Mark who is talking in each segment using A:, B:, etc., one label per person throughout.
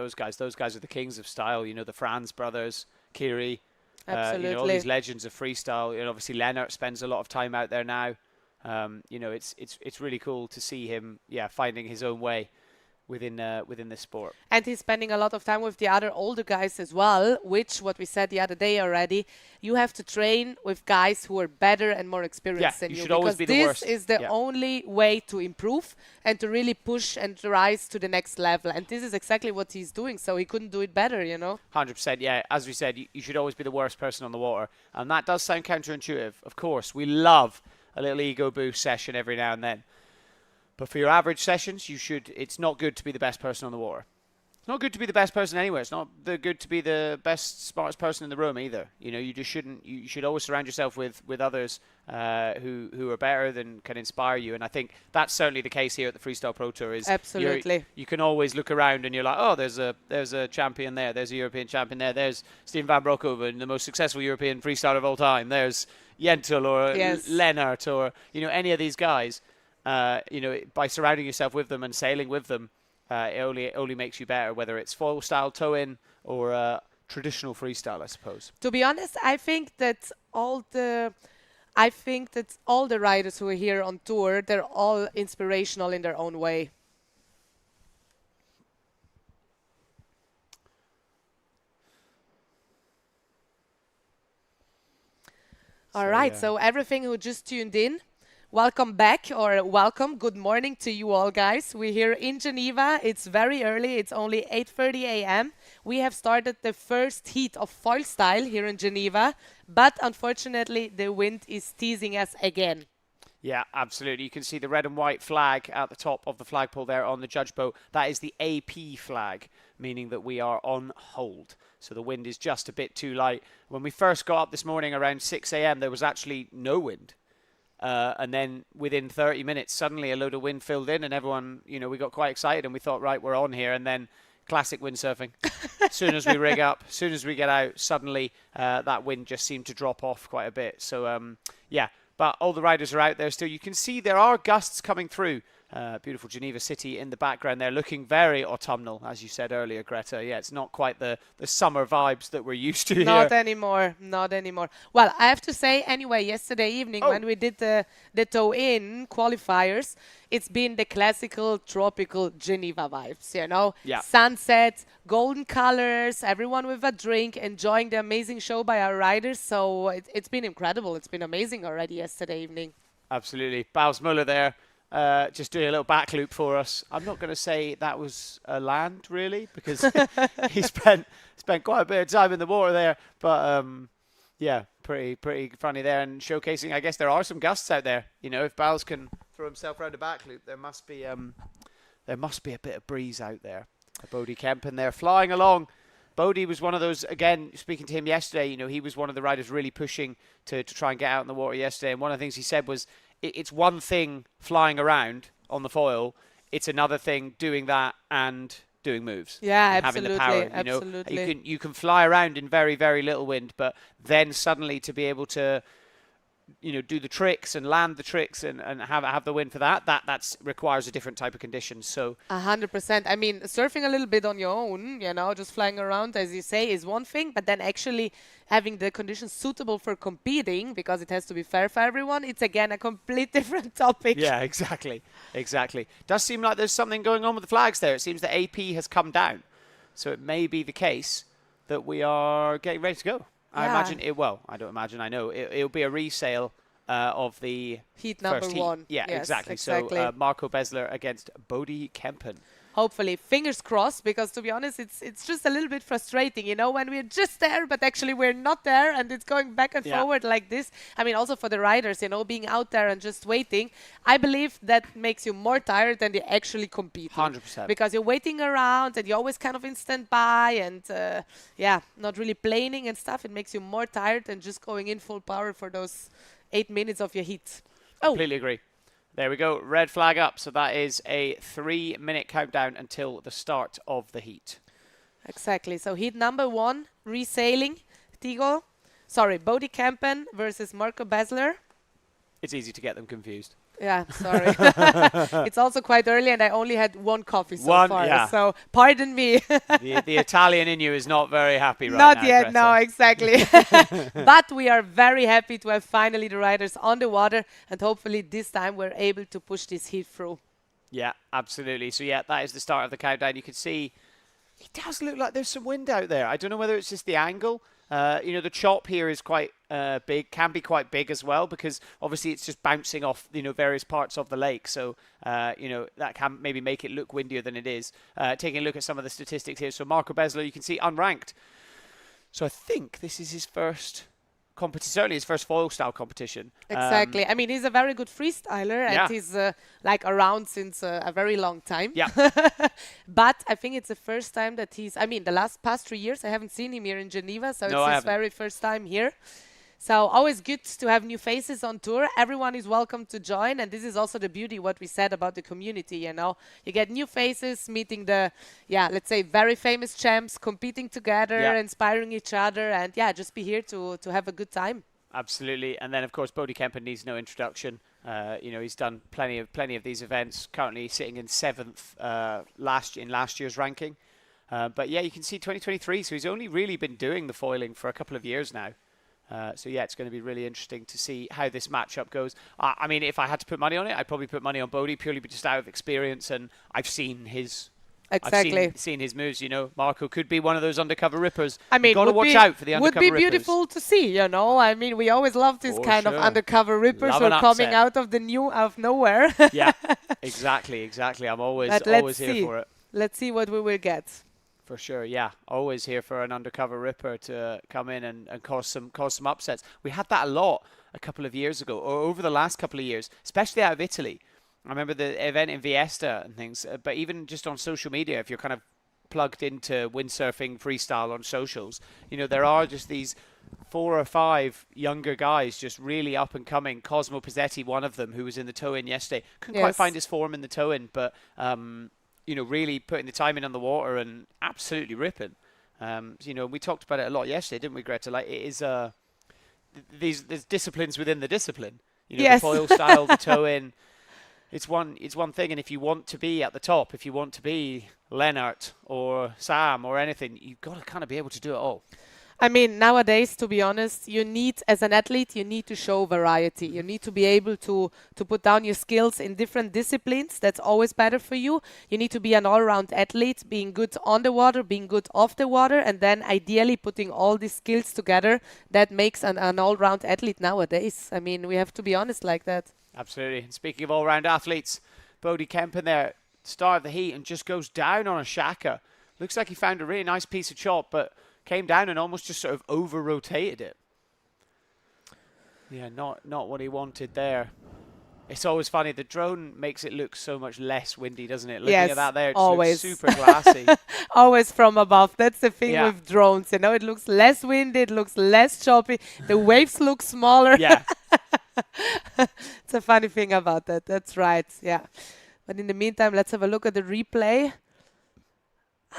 A: those guys. Those guys are the kings of style. You know, the Franz brothers, Kiri,
B: Absolutely.
A: you know, all these legends of freestyle. You know, obviously Lennart spends a lot of time out there now. You know, it's really cool to see him, finding his own way within this sport.
B: And he's spending a lot of time with the other older guys as well, which, what we said the other day already, you have to train with guys who are better and more experienced than
A: you
B: you.
A: should always be the worst.
B: This is the only way to improve and to really push and rise to the next level. And this is exactly what he's doing. So he couldn't do it better, you know?
A: 100%, yeah. As we said, you should always be the worst person on the water. And that does sound counterintuitive. Of course, we love a little ego boost session every now and then. But for your average sessions, it's not good to be the best person on the water. It's not good to be the best person anywhere. It's not good to be the best, smartest person in the room either. You know, you just shouldn't. You should always surround yourself with others who are better than can inspire you. And I think that's certainly the case here at the Freestyle Pro Tour. Is
B: absolutely.
A: You can always look around and you're like, oh, there's a champion there. There's a European champion there. There's Steven van Broekhoven, the most successful European freestyler of all time. There's Jentel or Lennart or any of these guys. By surrounding yourself with them and sailing with them, it only makes you better, whether it's Foilstyle, tow-in, or traditional freestyle, I suppose.
B: To be honest, I think that all the riders who are here on tour, they're all inspirational in their own way. All right, so everything who just tuned in, welcome back, or welcome, good morning to you all, guys. We're here in Geneva. It's very early. It's only 8:30 a.m. We have started the first heat of Foilstyle here in Geneva, but unfortunately the wind is teasing us again.
A: Yeah, absolutely. You can see the red and white flag at the top of the flagpole there on the judge boat. That is the AP flag, meaning that we are on hold. So the wind is just a bit too light. When we first got up this morning around 6 a.m., there was actually no wind. And then within 30 minutes, suddenly a load of wind filled in and everyone, we got quite excited and we thought, right, we're on here. And then classic windsurfing. As soon as we rig up, as soon as we get out, suddenly that wind just seemed to drop off quite a bit. So, but all the riders are out there still. You can see there are gusts coming through. Beautiful Geneva city in the background there, looking very autumnal, as you said earlier, Greta. Yeah, it's not quite the summer vibes that we're used to here.
B: Not anymore. Well, I have to say, anyway, yesterday evening when we did the tow-in qualifiers, it's been the classical tropical Geneva vibes,
A: Yeah.
B: Sunset, golden colors, everyone with a drink, enjoying the amazing show by our riders. So it's been incredible. It's been amazing already yesterday evening.
A: Absolutely. Bals Muller there. Just doing a little back loop for us. I'm not going to say that was a land, really, because he spent quite a bit of time in the water there. But, pretty funny there and showcasing. I guess there are some gusts out there. If Bals can throw himself around a back loop, there must be a bit of breeze out there. Bodie Kempen there flying along. Bodie was one of those, again, speaking to him yesterday, he was one of the riders really pushing to try and get out in the water yesterday. And one of the things he said was, it's one thing flying around on the foil. It's another thing doing that and doing moves.
B: Yeah,
A: absolutely.
B: Having the
A: power,
B: absolutely.
A: You can fly around in very, very little wind, but then suddenly to be able to, do the tricks and land the tricks and have the wind for that requires a different type of conditions. So
B: 100%. I mean, surfing a little bit on your own, just flying around, as you say, is one thing, but then actually having the conditions suitable for competing, because it has to be fair for everyone, it's again a complete different topic.
A: Yeah, exactly. Does seem like there's something going on with the flags there. It seems that AP has come down. So it may be the case that we are getting ready to go.
B: Yeah.
A: I imagine it. Well, I don't imagine. I know it'll be a resale of the
B: heat number
A: first
B: one.
A: Yeah,
B: yes,
A: exactly.
B: exactly.
A: So Marco Besler against Bodie Kempen.
B: Hopefully, fingers crossed, because to be honest, it's just a little bit frustrating, when we're just there, but actually we're not there, and it's going back and forward like this. I mean, also for the riders, being out there and just waiting, I believe that makes you more tired than they actually compete.
A: 100%.
B: Because you're waiting around and you're always kind of in standby and, not really planing and stuff. It makes you more tired than just going in full power for those 8 minutes of your heat.
A: Completely agree. There we go, red flag up. So that is a 3-minute countdown until the start of the heat.
B: Exactly. So heat number one, resailing. Bodie Kempen versus Marco Besler.
A: It's easy to get them confused.
B: Yeah, sorry. It's also quite early and I only had one coffee so far.
A: Yeah.
B: So pardon me.
A: The Italian in you is not very happy right
B: Not
A: now.
B: yet,
A: Greta.
B: no, exactly. But we are very happy to have finally the riders on the water, and hopefully this time we're able to push this heat through.
A: Yeah, absolutely. So yeah, that is the start of the countdown. You can see it does look like there's some wind out there. I don't know whether it's just the angle. You know, the chop here is quite big, can be quite big as well, because obviously it's just bouncing off, you know, various parts of the lake. So, you know, that can maybe make it look windier than it is. Taking a look at some of the statistics here. So Marco Besler, you can see unranked. So I think this is his first competition, certainly his first foil style competition.
B: Exactly. I mean, he's a very good freestyler, and he's like around since a very long time.
A: Yeah.
B: But I think it's the first time that I mean, the past 3 years, I haven't seen him here in Geneva, so it's his very first time here. So always good to have new faces on tour. Everyone is welcome to join, and this is also the beauty what we said about the community, you know. You get new faces, meeting the, let's say very famous champs, competing together, inspiring each other, and just be here to have a good time.
A: Absolutely. And then of course Bodie Kempen needs no introduction. You know, he's done plenty of these events, currently sitting in 7th in last year's ranking. But yeah, you can see 2023, so he's only really been doing the foiling for a couple of years now. So yeah, it's going to be really interesting to see how this matchup goes. I mean, if I had to put money on it, I'd probably put money on Bodie, purely just out of experience, and I've seen his seen his moves. You know, Marco could be one of those undercover rippers.
B: I mean,
A: got to watch out for the undercover rippers.
B: Would be beautiful to see. You know, I mean, we always love this kind of undercover rippers who are coming out of nowhere.
A: Yeah, exactly. I'm always here for it.
B: Let's see what we will get.
A: For sure, yeah. Always here for an undercover ripper to come in and cause some upsets. We had that a lot a couple of years ago, or over the last couple of years, especially out of Italy. I remember the event in Viesta and things, but even just on social media, if you're kind of plugged into windsurfing freestyle on socials, you know, there are just these 4 or 5 younger guys just really up and coming. Cosmo Pizzetti, one of them, who was in the tow-in yesterday. Couldn't quite find his form in the tow-in, but you know, really putting the time in on the water and absolutely ripping. You know, we talked about it a lot yesterday, didn't we, Greta? Like, it is there's disciplines within the discipline. You know, the foil style, the tow-in. It's one thing, and if you want to be at the top, if you want to be Lennart or Sam or anything, you've got to kind of be able to do it all.
B: I mean, nowadays, to be honest, you need, as an athlete, you need to show variety. You need to be able to put down your skills in different disciplines. That's always better for you. You need to be an all-round athlete, being good on the water, being good off the water, and then ideally putting all these skills together. That makes an all-round athlete nowadays. I mean, we have to be honest like that.
A: Absolutely. And speaking of all-round athletes, Bodie Kempen there, start of the heat, and just goes down on a shaka. Looks like he found a really nice piece of chop, but came down and almost just sort of over-rotated it. Yeah, not what he wanted there. It's always funny. The drone makes it look so much less windy, doesn't it? Looking at that there, it looks super glassy.
B: Always from above. That's the thing with drones. You know, it looks less windy, it looks less choppy. The waves look smaller.
A: Yeah.
B: It's a funny thing about that. That's right. Yeah. But in the meantime, let's have a look at the replay.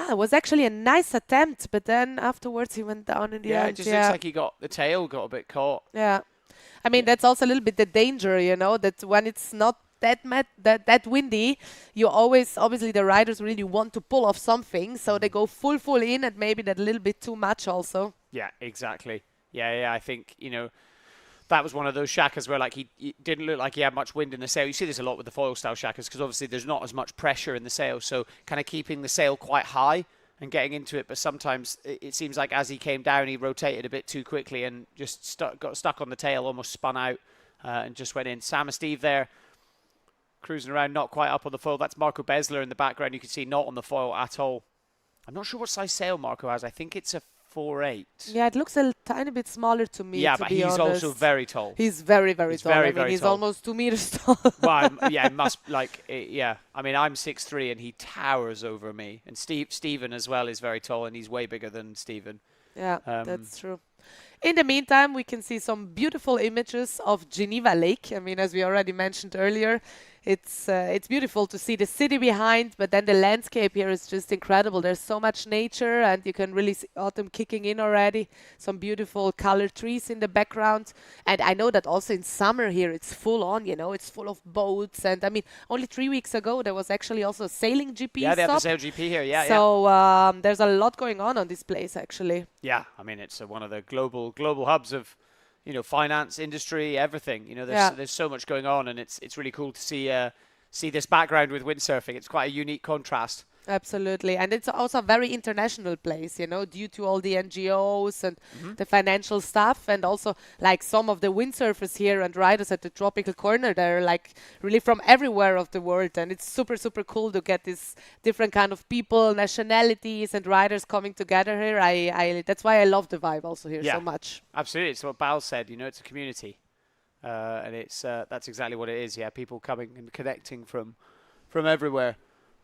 B: It was actually a nice attempt, but then afterwards he went down in the end.
A: It just looks like the tail got a bit caught.
B: Yeah. I mean, that's also a little bit the danger, you know, that when it's not that windy, you always, obviously the riders really want to pull off something, so they go full in, and maybe that little bit too much also.
A: Yeah, exactly. Yeah, I think, you know, that was one of those shakas where, like, he didn't look like he had much wind in the sail. You see this a lot with the foil style shakas because obviously there's not as much pressure in the sail, so kind of keeping the sail quite high and getting into it. But sometimes it seems like as he came down, he rotated a bit too quickly and just got stuck on the tail, almost spun out and just went in. Sam and Steve there cruising around, not quite up on the foil. That's Marco Besler in the background. You can see not on the foil at all. I'm not sure what size sail Marco has. I think it's a 4.8.
B: Yeah, it looks a tiny bit smaller to me.
A: Yeah,
B: to
A: but
B: be
A: he's
B: honest.
A: also very tall.
B: He's very tall.
A: Very,
B: I mean, he's
A: tall.
B: almost 2 meters tall.
A: Well, yeah, it must yeah. I mean, I'm 6'3" and he towers over me. And Stephen as well is very tall, and he's way bigger than Stephen.
B: Yeah, that's true. In the meantime, we can see some beautiful images of Geneva Lake. I mean, as we already mentioned earlier, it's beautiful to see the city behind, but then the landscape here is just incredible. There's so much nature, and you can really see autumn kicking in already. Some beautiful colored trees in the background. And I know that also in summer here, it's full on, you know, it's full of boats. And I mean, only 3 weeks ago, there was actually also a sailing GP
A: Yeah, they have the
B: stop.
A: sail GP here. Yeah,
B: So there's a lot going on this place, actually.
A: yeah. I mean, it's one of the global hubs of, you know, finance, industry, everything. You know,
B: Yeah.
A: there's so much going on, and it's really cool to see this background with windsurfing. It's quite a unique contrast.
B: Absolutely. And it's also a very international place, you know, due to all the NGOs and the financial stuff. And also, like, some of the windsurfers here and riders at the Tropical Corner, they're like really from everywhere of the world. And it's super, super cool to get this different kind of people, nationalities, and riders coming together here. That's why I love the vibe also here
A: Yeah.
B: so much.
A: Absolutely, it's what Bal said. You know, it's a community, and it's that's exactly what it is. Yeah, people coming and connecting from everywhere.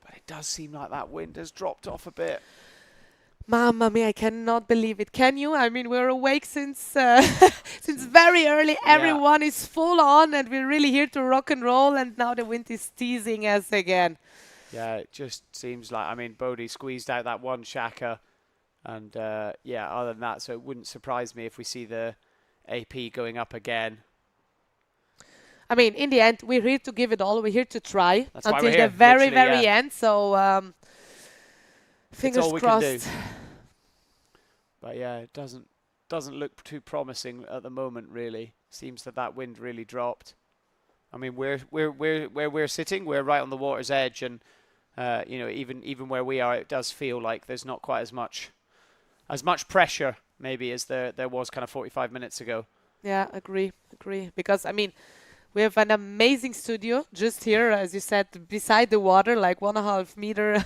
A: But it does seem like that wind has dropped off a bit.
B: Mamma mia, I cannot believe it. Can you? I mean, we're awake since since very early.
A: Yeah.
B: Everyone is full on, and we're really here to rock and roll. And now the wind is teasing us again.
A: Yeah, it just seems like, I mean, Bodhi squeezed out that one shaka, and yeah, other than that, so it wouldn't surprise me if we see the AP going up again.
B: I mean, in the end, we're here to give it all. We're here to try
A: That's why
B: until
A: we're here,
B: the very,
A: literally,
B: very
A: yeah.
B: end. So fingers
A: all we can do.
B: crossed.
A: But yeah, it doesn't look too promising at the moment. Really, seems that wind really dropped. I mean, where we're sitting, we're right on the water's edge, and you know, even where we are, it does feel like there's not quite as much pressure maybe as there was kind of 45 minutes ago.
B: Yeah, agree. Because I mean, we have an amazing studio just here, as you said, beside the water, like 1.5 meter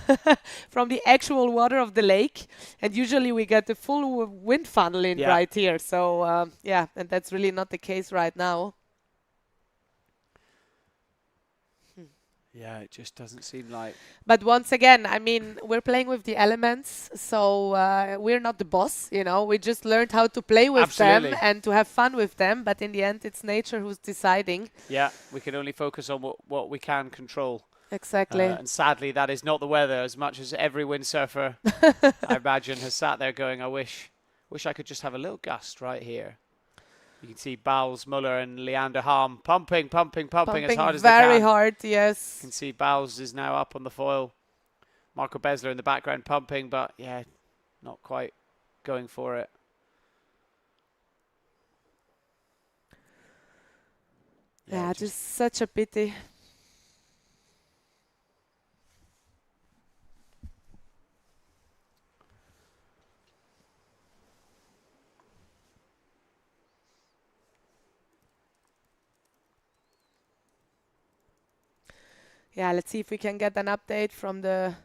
B: from the actual water of the lake. And usually we get the full wind funnel in right here. So yeah, and that's really not the case right now.
A: Yeah, it just doesn't seem like.
B: But once again, I mean, we're playing with the elements, so we're not the boss, you know. We just learned how to play with them and to have fun with them. But in the end, it's nature who's deciding.
A: Yeah, we can only focus on what we can control.
B: Exactly.
A: And sadly, that is not the weather. As much as every windsurfer, I imagine, has sat there going, I wish I could just have a little gust right here. You can see Bowles, Muller, and Leander Harm pumping as hard as they can.
B: Very hard, yes.
A: You can see Bowles is now up on the foil. Marco Besler in the background pumping, but yeah, not quite going for it.
B: Yeah, just such a pity. Yeah, let's see if we can get an update from the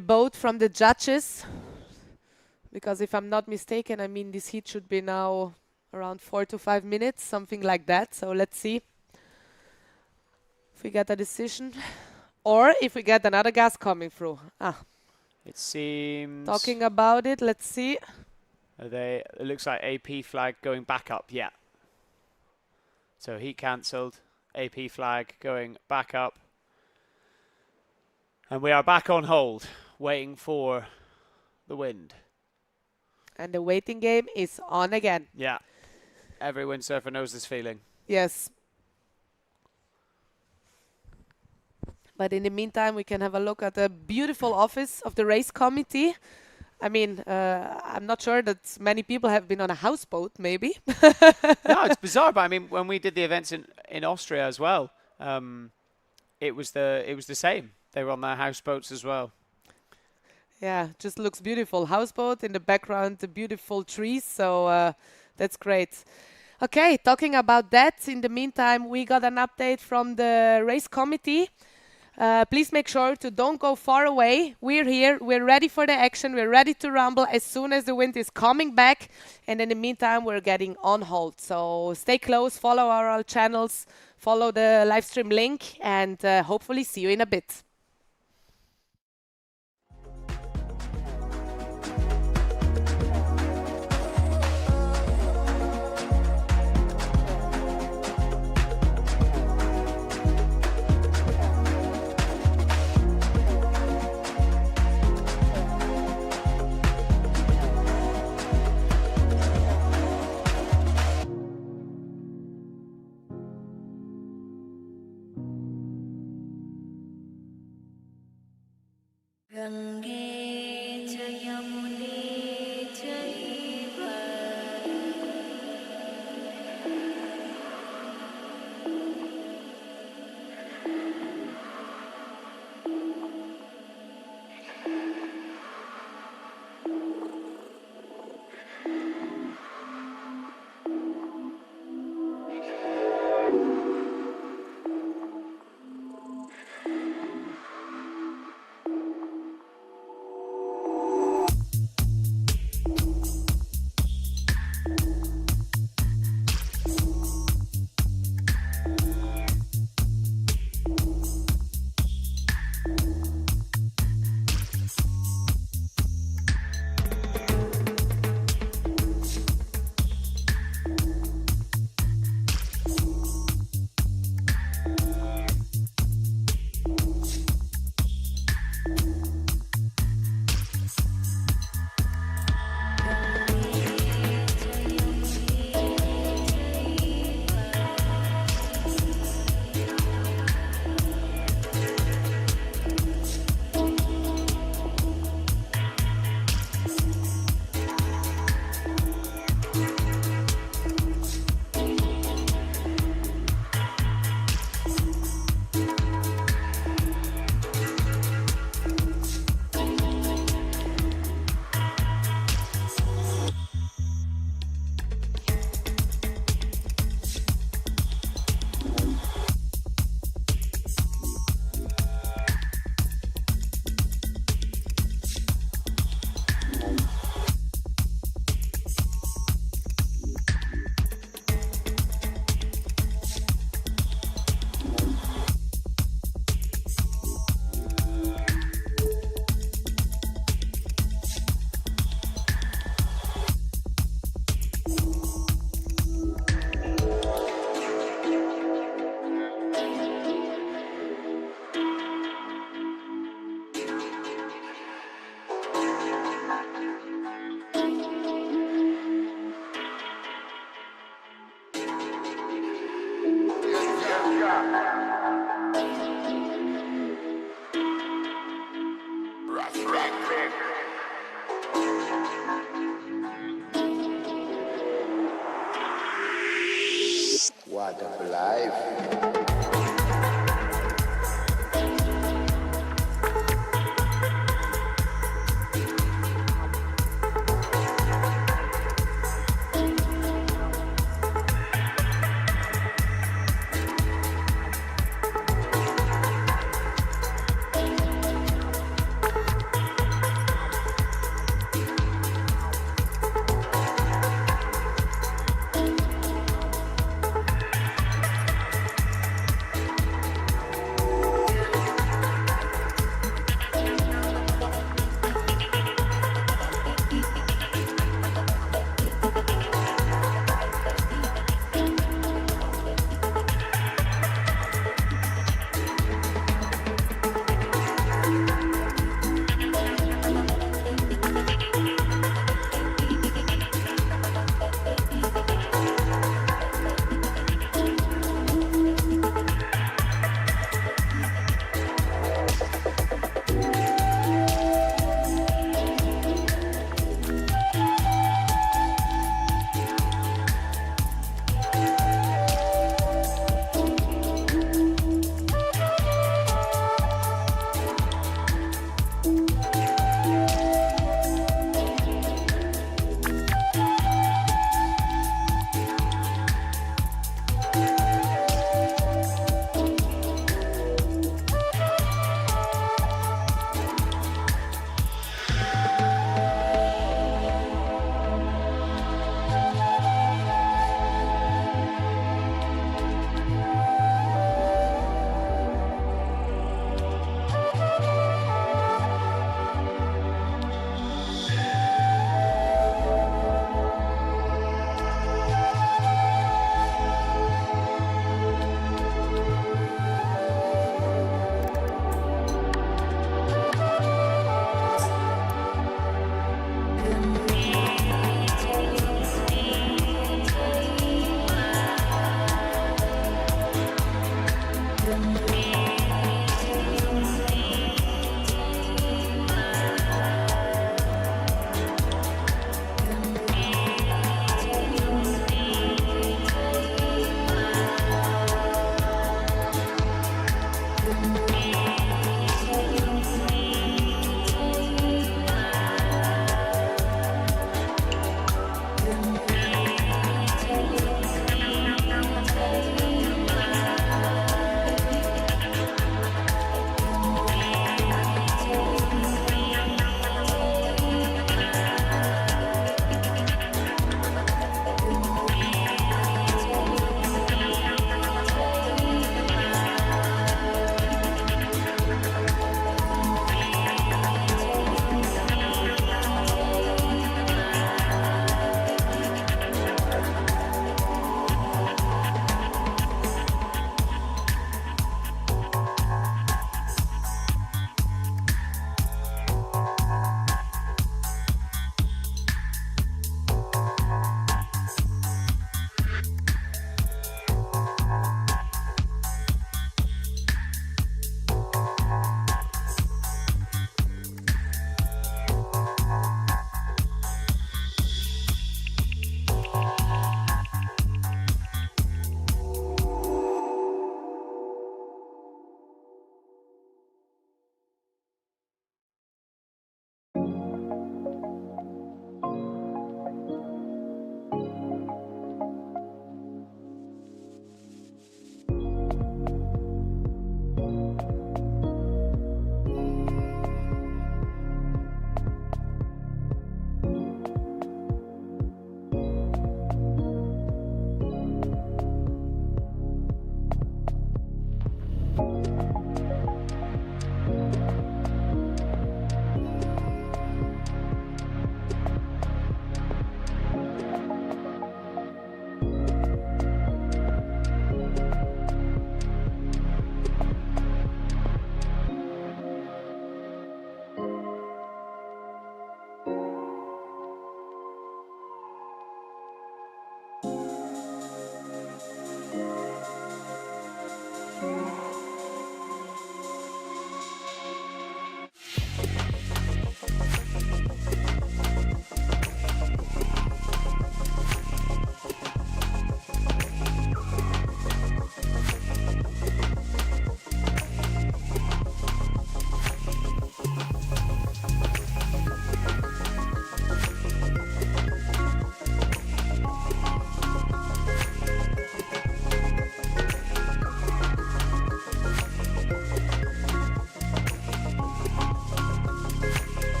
B: boat, from the judges. Because if I'm not mistaken, I mean, this heat should be now around 4 to 5 minutes, something like that. So let's see if we get a decision or if we get another gas coming through.
A: It seems.
B: Talking about it, let's see.
A: It looks like AP flag going back up, yeah. So heat cancelled, AP flag going back up. And we are back on hold, waiting for the wind.
B: And the waiting game is on again.
A: Yeah. Every windsurfer knows this feeling.
B: Yes. But in the meantime, we can have a look at the beautiful office of the race committee. I mean, I'm not sure that many people have been on a houseboat, maybe.
A: No, it's bizarre, but I mean, when we did the events in Austria as well, it was the same. They were on their houseboats as well.
B: Yeah, just looks beautiful. Houseboat in the background, the beautiful trees. So that's great. Okay, talking about that, in the meantime, we got an update from the race committee. Please make sure to don't go far away. We're here. We're ready for the action. We're ready to rumble as soon as the wind is coming back. And in the meantime, we're getting on hold. So stay close, follow our channels, follow the live stream link, and hopefully see you in a bit.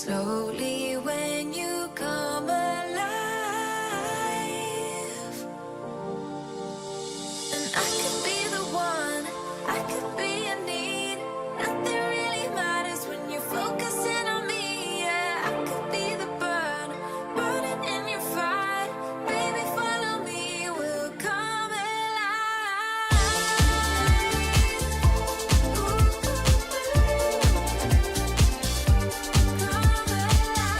C: Slowly when you come alive, and I could be the one, I could be a need. Nothing really matters when you're focusing on me. Yeah, I could be the burn, burning in your fire. Baby, follow me, we'll come alive. Come alive.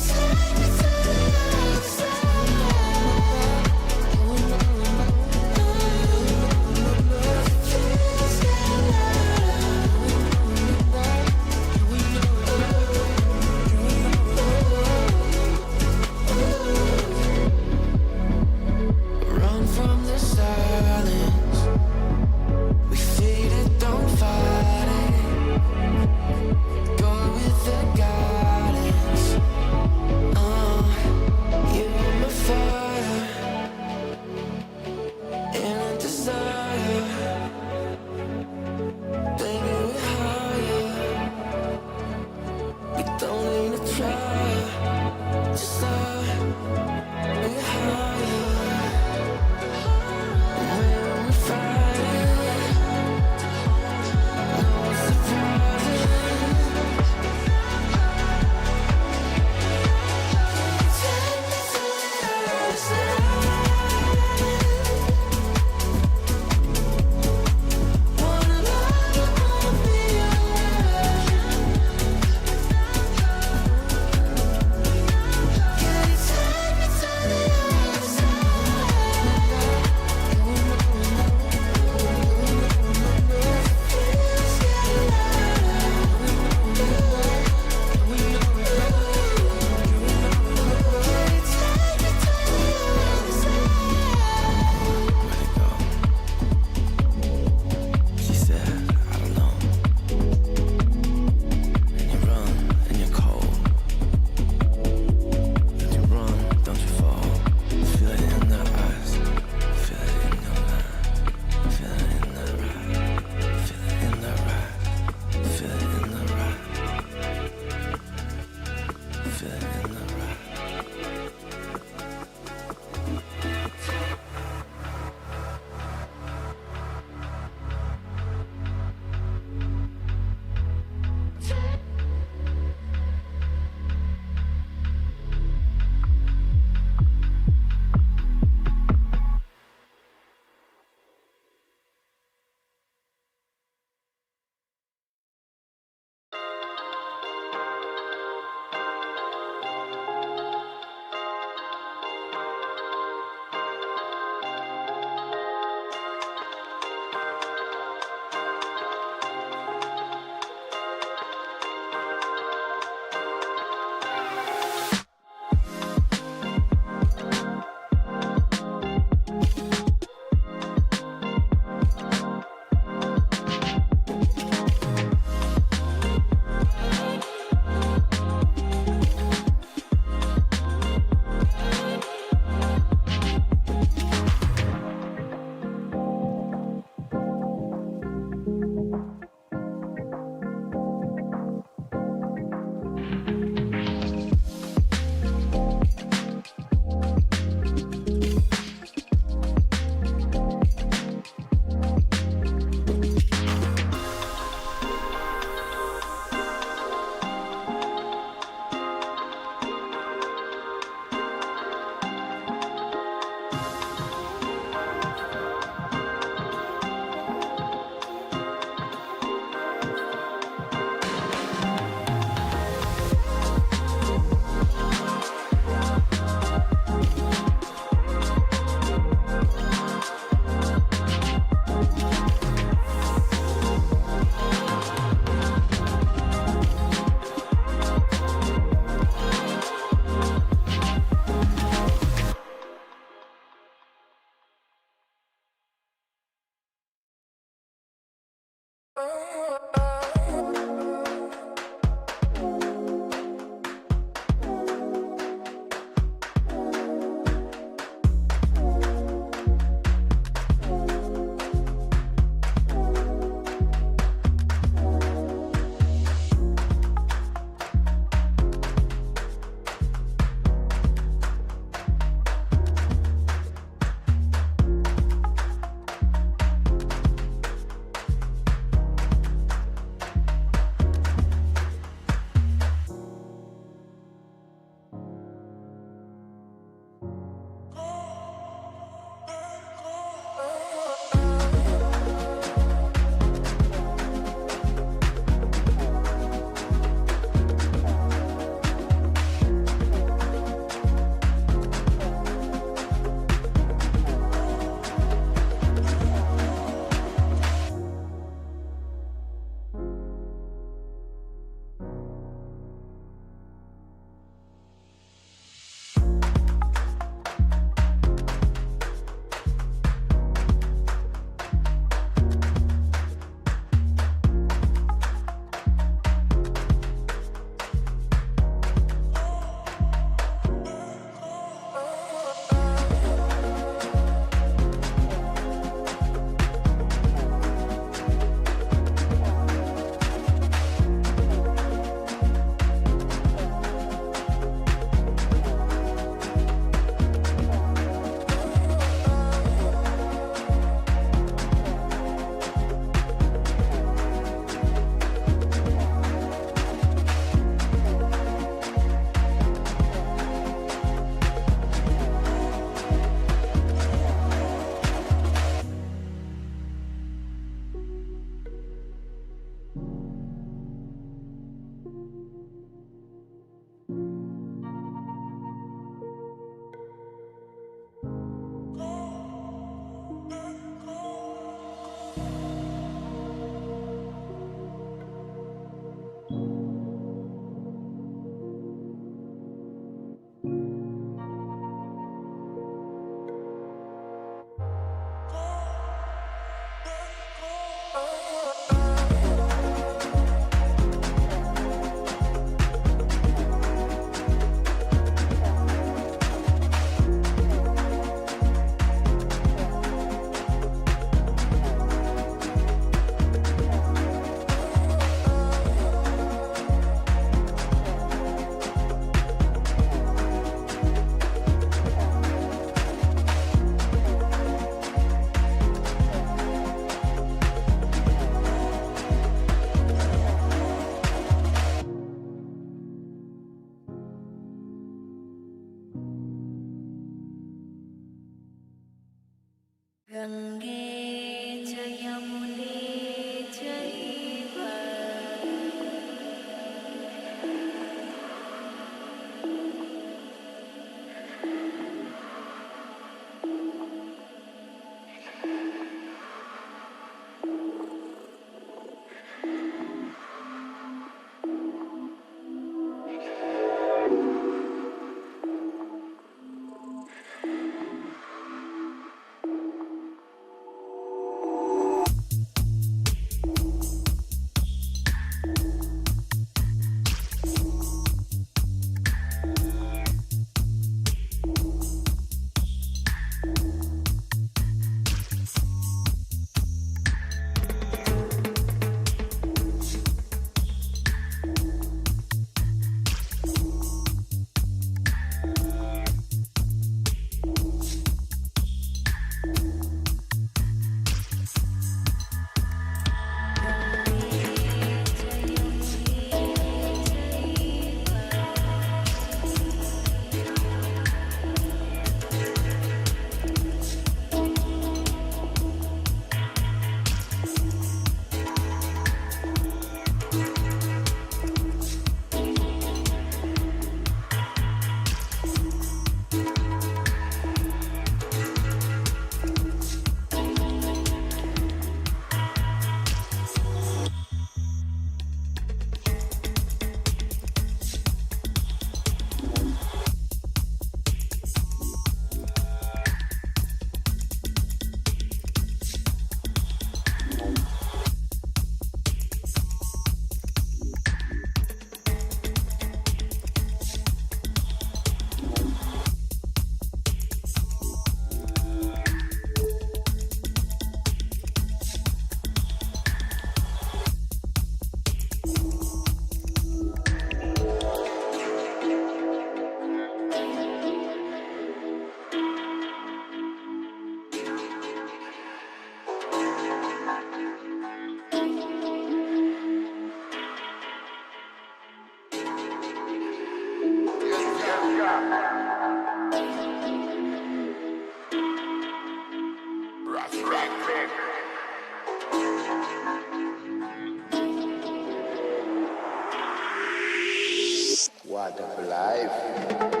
D: What a life.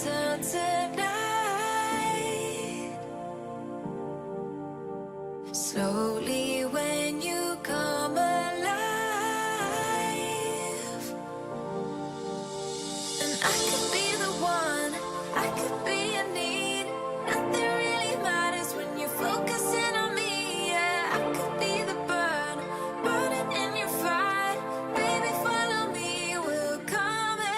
C: return tonight. Slowly when you come alive, and I could be the one, I could be a need. Nothing really matters when you're focusing on me. Yeah, I could be the burn, burning in your fire. Baby, follow me, we'll come alive.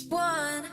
C: One.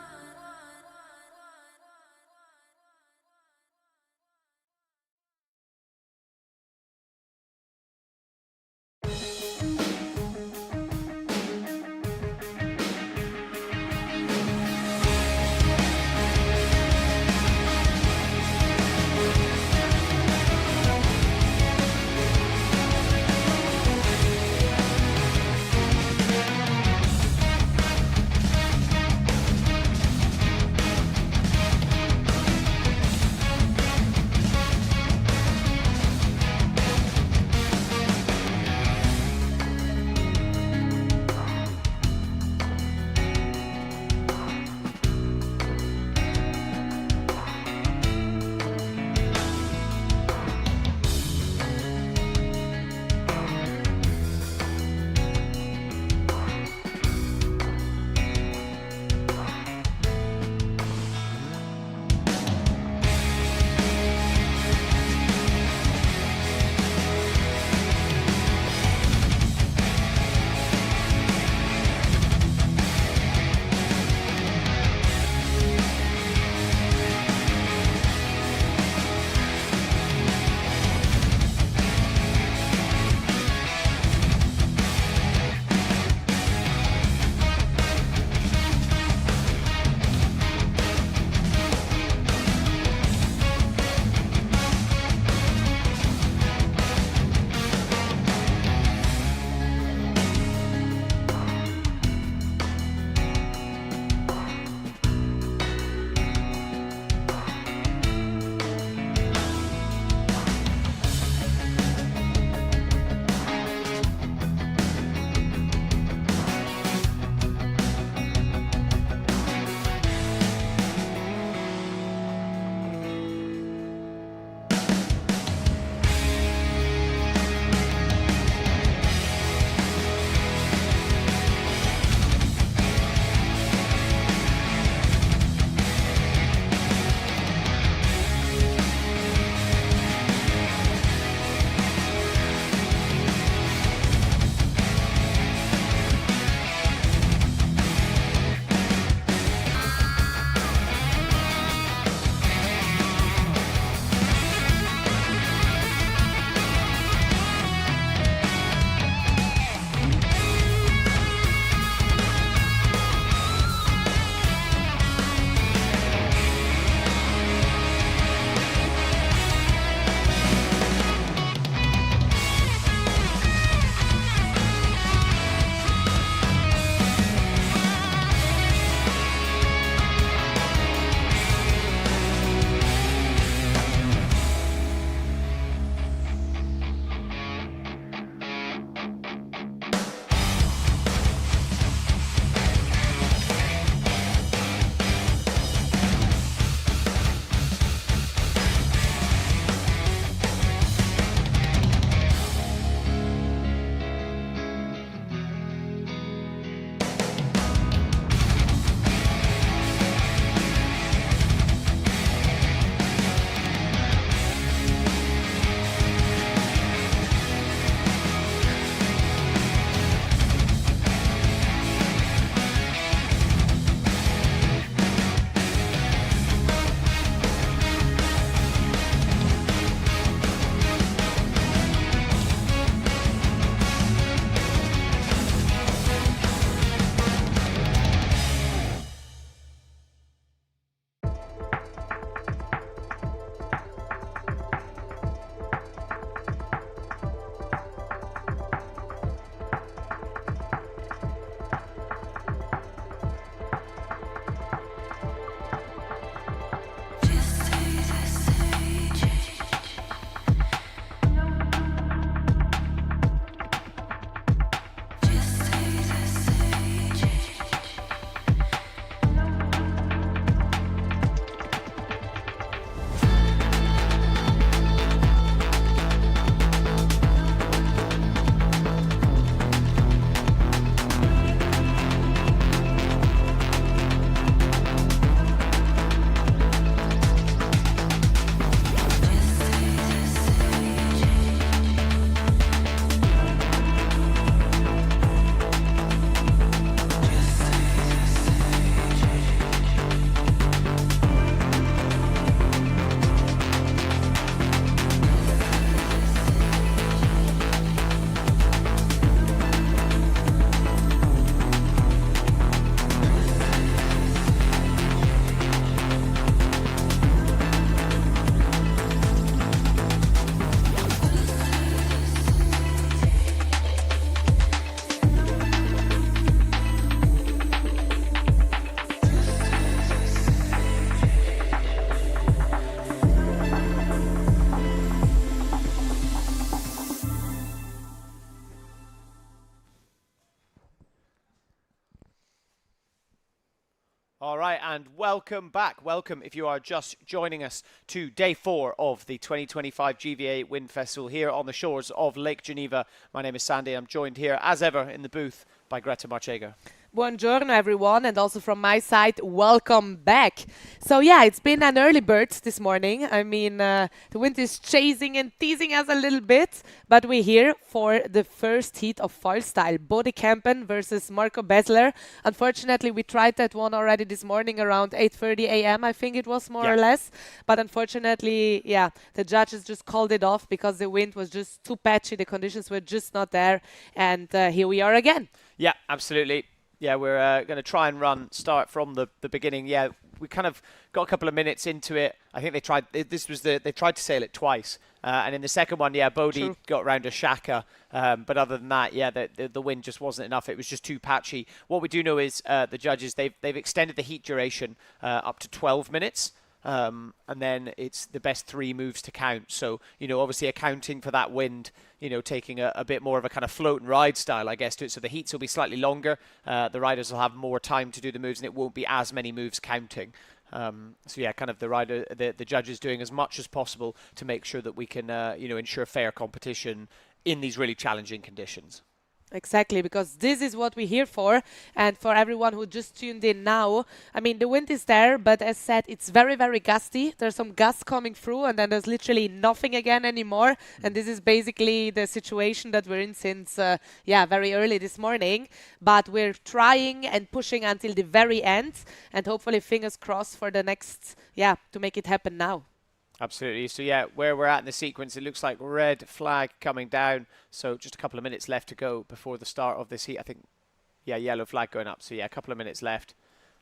A: All right, and welcome back. Welcome if you are just joining us to day 4 of the 2025 GVA Wind Festival here on the shores of Lake Geneva. My name is Sandy. I'm joined here, as ever, in the booth by Greta Marchega.
B: Buongiorno everyone, and also from my side, welcome back. So yeah, it's been an early bird this morning. I mean, the wind is chasing and teasing us a little bit, but we're here for the first heat of Foilstyle, Bode Kempen versus Marco Besler. Unfortunately, we tried that one already this morning around 8:30 a.m. I think it was more or less, but unfortunately, yeah, the judges just called it off because the wind was just too patchy. The conditions were just not there, and here we are again.
A: Yeah, absolutely. Yeah, we're going to try and start from the beginning. Yeah, we kind of got a couple of minutes into it. I think they tried to sail it twice. And in the second one, yeah, Bode got around a shaka. But other than that, yeah, the wind just wasn't enough. It was just too patchy. What we do know is the judges, they've extended the heat duration up to 12 minutes. And then it's the best 3 moves to count. So, obviously accounting for that wind, taking a bit more of a kind of float and ride style, I guess, to it. So the heats will be slightly longer. The riders will have more time to do the moves, and it won't be as many moves counting. So yeah, kind of the judges doing as much as possible to make sure that we can, ensure fair competition in these really challenging conditions.
B: Exactly, because this is what we're here for. And for everyone who just tuned in now, I mean, the wind is there, but as said, it's very, very gusty. There's some gusts coming through, and then there's literally nothing again anymore. And this is basically the situation that we're in since, very early this morning. But we're trying and pushing until the very end, and hopefully, fingers crossed for the next, to make it happen now.
A: Absolutely. So yeah, where we're at in the sequence, it looks like red flag coming down. So just a couple of minutes left to go before the start of this heat. I think, yeah, yellow flag going up. So yeah, a couple of minutes left.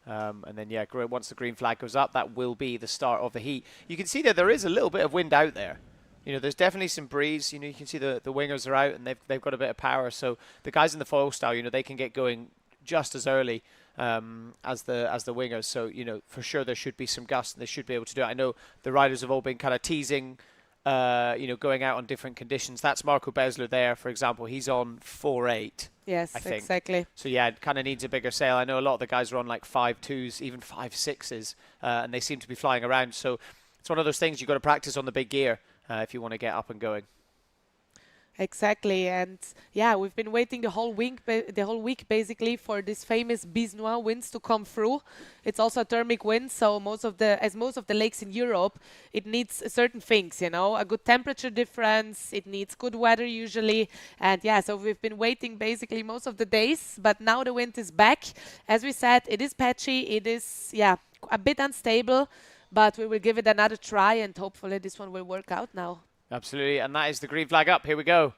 A: And then yeah, once the green flag goes up, that will be the start of the heat. You can see that there is a little bit of wind out there. There's definitely some breeze. You can see the wingers are out and they've got a bit of power. So the guys in the foil style, they can get going just as early as the wingers. So for sure there should be some gusts and they should be able to do it. I know the riders have all been kind of teasing going out on different conditions. That's Marco Besler there, for example. He's on 4.8.
B: Yes,
A: I think.
B: Exactly.
A: So yeah, it kind of needs a bigger sail. I know a lot of the guys are on like 5.2s, even 5.6s, and they seem to be flying around. So it's one of those things you've got to practice on the big gear if you want to get up and going.
B: Exactly, and yeah, we've been waiting the whole week basically for this famous Bisnois winds to come through. It's also a thermic wind, so most of the lakes in Europe, it needs certain things, a good temperature difference. It needs good weather usually, and yeah, so we've been waiting basically most of the days. But now the wind is back. As we said, it is patchy. It is a bit unstable, but we will give it another try, and hopefully this one will work out now.
A: Absolutely, and that is the green flag up. Here we go.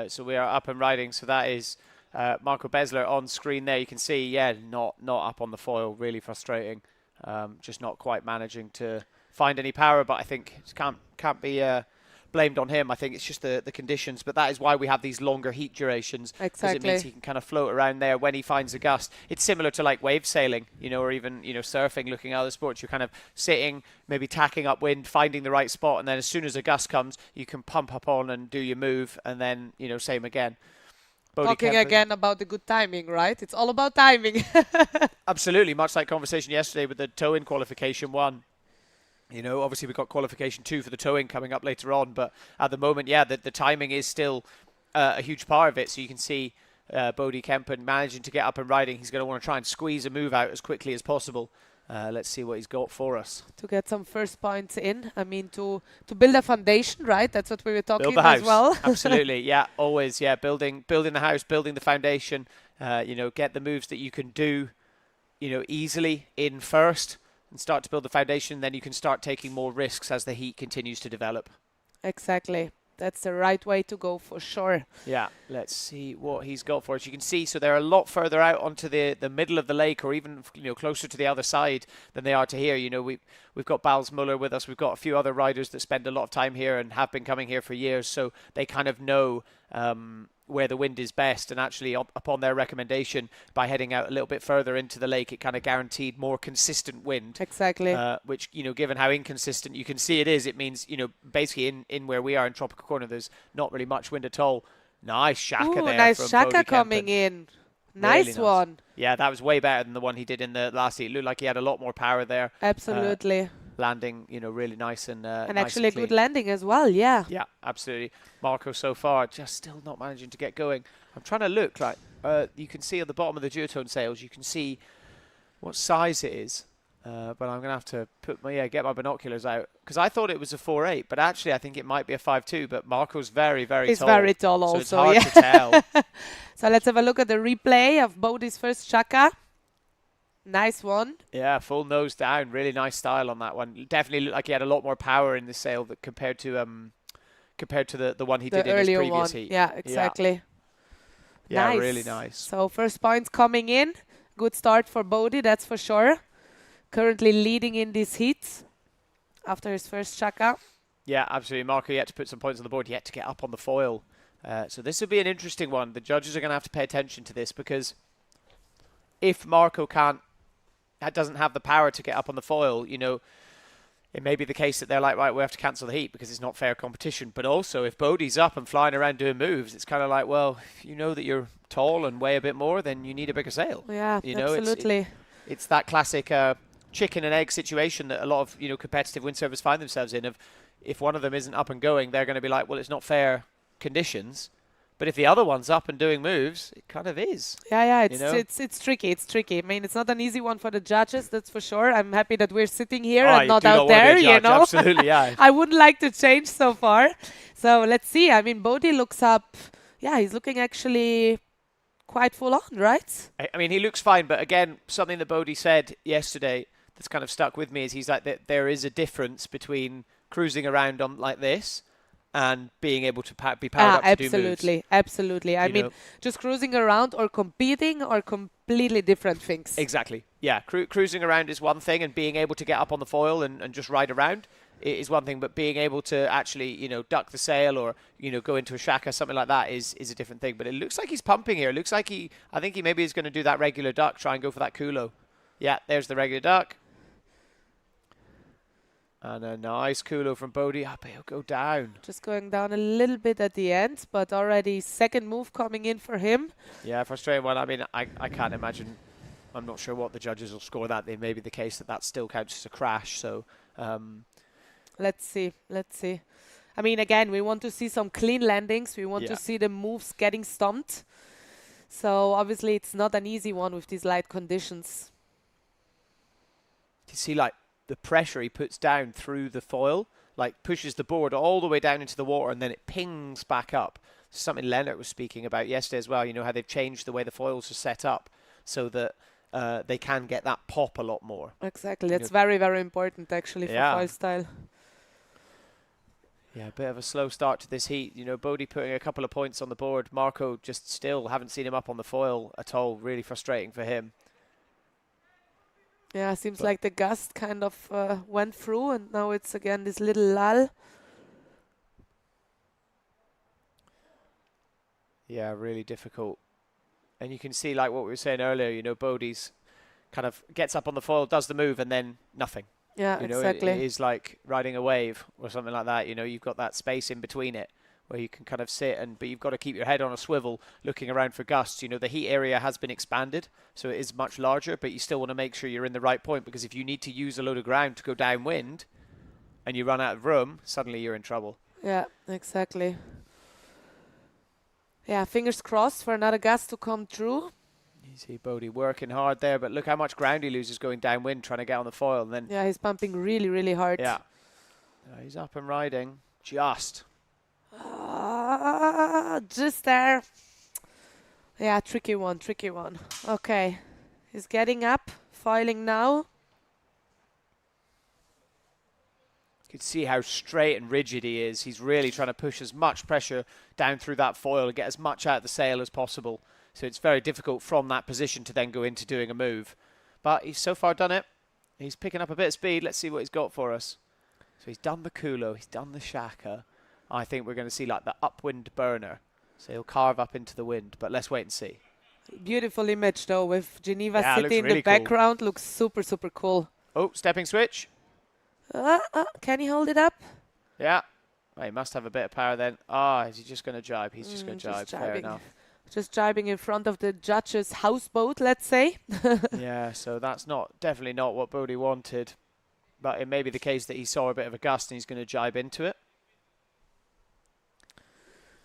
A: So we are up and riding. So that is Marco Besler on screen there. You can see, yeah, not up on the foil. Really frustrating. Just not quite managing to find any power. But I think it can't be blamed on him. I think it's just the conditions. But that is why we have these longer heat durations.
B: Exactly.
A: Because it means he can kind of float around there when he finds a gust. It's similar to like wave sailing, or even, surfing, looking at other sports. You're kind of sitting, maybe tacking up wind, finding the right spot. And then as soon as a gust comes, you can pump up on and do your move. And then, same again.
B: Talking again about the good timing, right? It's all about timing.
A: Absolutely. Much like conversation yesterday with the tow-in qualification 1. Obviously we've got qualification 2 for the towing coming up later on, but at the moment, yeah, the timing is still a huge part of it. So you can see Bode Kempen managing to get up and riding. He's going to want to try and squeeze a move out as quickly as possible. Let's see what he's got for us.
B: To get some first points in. I mean, to build a foundation, right? That's what we were talking
A: build the house.
B: As well.
A: Absolutely, yeah, always, yeah. Building the house, building the foundation. Get the moves that you can do, easily in first. And start to build the foundation, then you can start taking more risks as the heat continues to develop.
B: Exactly. That's the right way to go for sure.
A: Yeah, let's see what he's got for us. You can see, so they're a lot further out onto the middle of the lake, or even closer to the other side than they are to here. We've got Bals Muller with us. We've got a few other riders that spend a lot of time here and have been coming here for years, so they kind of know where the wind is best, and actually upon their recommendation, by heading out a little bit further into the lake, it kind of guaranteed more consistent wind.
B: Exactly.
A: Which, given how inconsistent you can see it means, basically in where we are in Tropical Corner, there's not really much wind at all. Nice shaka there.
B: Nice
A: from
B: shaka
A: Bode
B: coming
A: Kempen.
B: in. Nice one.
A: Yeah, that was way better than the one he did in the last heat. It looked like he had a lot more power there.
B: Absolutely.
A: Landing, you know, really nice and
B: And
A: nice
B: actually
A: and
B: a good
A: clean.
B: landing as well, yeah.
A: Yeah, absolutely. Marco so far just still not managing to get going. I'm trying to look like you can see at the bottom of the duotone sails, you can see what size it is. But I'm gonna have to get my binoculars out because I thought it was a 4.8, but actually I think it might be a 5.2. But Marco's very, very
B: He's
A: tall.
B: very tall
A: so
B: also,
A: it's hard
B: yeah.
A: to tell.
B: So let's have a look at the replay of Bodhi's first chaka. Nice one.
A: Yeah, full nose down, really nice style on that one. Definitely looked like he had a lot more power in the sail that compared to the one he did in his
B: earlier
A: previous
B: one.
A: heat.
B: Yeah, exactly.
A: Yeah,
B: Nice.
A: really nice.
B: So first points coming in. Good start for Bodhi, that's for sure. Currently leading in these heats after his first chaka.
A: Yeah, absolutely. Marco yet to put some points on the board, yet to get up on the foil. So this will be an interesting one. The judges are going to have to pay attention to this because if Marco doesn't have the power to get up on the foil, you know, it may be the case that they're like, right, we have to cancel the heat because it's not fair competition. But also, if Bodhi's up and flying around doing moves, it's kind of like, well, if you know that you're tall and weigh a bit more, then you need a bigger sail.
B: Yeah,
A: you know,
B: absolutely.
A: It's that classic chicken and egg situation that a lot of competitive windsurfers find themselves in. Of if one of them isn't up and going, they're going to be like, well, it's not fair conditions. But if the other one's up and doing moves, it kind of is.
B: Yeah, it's tricky. It's tricky. I mean, it's not an easy one for the judges, that's for sure. I'm happy that we're sitting here and not out there, you know.
A: Absolutely, yeah.
B: I wouldn't like to change so far. So let's see. I mean, Bodhi looks up. Yeah, he's looking actually quite full on, right?
A: I mean, he looks fine, but again, something that Bodhi said yesterday that's kind of stuck with me is he's like that there is a difference between cruising around on like this and being able to be powered up to do moves.
B: Absolutely. I mean, just cruising around or competing are completely different things.
A: Exactly. Yeah, cruising around is one thing, and being able to get up on the foil and just ride around is one thing. But being able to actually, duck the sail or go into a shaka, something like that is a different thing. But it looks like he's pumping here. It looks like I think he maybe is going to do that regular duck, try and go for that culo. Yeah, there's the regular duck. And a nice culo from Bodhi. Up, he'll go down.
B: Just going down a little bit at the end, but already second move coming in for him.
A: Yeah, frustrating one. I mean, I can't imagine. I'm not sure what the judges will score that. It may be the case that still counts as a crash. So
B: let's see. I mean, again, we want to see some clean landings. We want to see the moves getting stumped. So obviously, it's not an easy one with these light conditions.
A: You see, like, the pressure he puts down through the foil, like pushes the board all the way down into the water, and then it pings back up. Something Leonard was speaking about yesterday as well, how they've changed the way the foils are set up so that they can get that pop a lot more.
B: Exactly. That's very, very important actually for Foilstyle.
A: Yeah, a bit of a slow start to this heat. Bodhi putting a couple of points on the board. Marco just still haven't seen him up on the foil at all. Really frustrating for him.
B: Yeah, seems like the gust kind of went through, and now it's again this little lull.
A: Yeah, really difficult. And you can see, like what we were saying earlier, Bodhi's kind of gets up on the foil, does the move, and then nothing.
B: Yeah, exactly.
A: It is like riding a wave or something like that. You've got that space in between it where you can kind of sit, but you've got to keep your head on a swivel looking around for gusts. The heat area has been expanded, so it is much larger, but you still want to make sure you're in the right point, because if you need to use a load of ground to go downwind and you run out of room, suddenly you're in trouble.
B: Yeah, exactly. Yeah, fingers crossed for another gust to come through.
A: You see Bodhi working hard there, but look how much ground he loses going downwind trying to get on the foil. And then
B: yeah, he's pumping really, really hard.
A: Yeah. He's up and riding. Just
B: there. Yeah, tricky one. Okay. He's getting up, foiling now.
A: You can see how straight and rigid he is. He's really trying to push as much pressure down through that foil and get as much out of the sail as possible. So it's very difficult from that position to then go into doing a move. But he's so far done it. He's picking up a bit of speed. Let's see what he's got for us. So he's done the culo. He's done the shaka. I think we're going to see like the upwind burner. So he'll carve up into the wind. But let's wait and see.
B: Beautiful image, though, with Geneva
A: Yeah,
B: sitting in
A: really
B: the background. Cool. Looks super, super cool.
A: Oh, stepping switch.
B: Can he hold it up?
A: Yeah. Well, he must have a bit of power then. Is he just going to jibe? He's just going to jibe. Fair enough.
B: Just jibing in front of the judge's houseboat, let's say.
A: Yeah, so that's definitely not what Bodie wanted. But it may be the case that he saw a bit of a gust and he's going to jibe into it.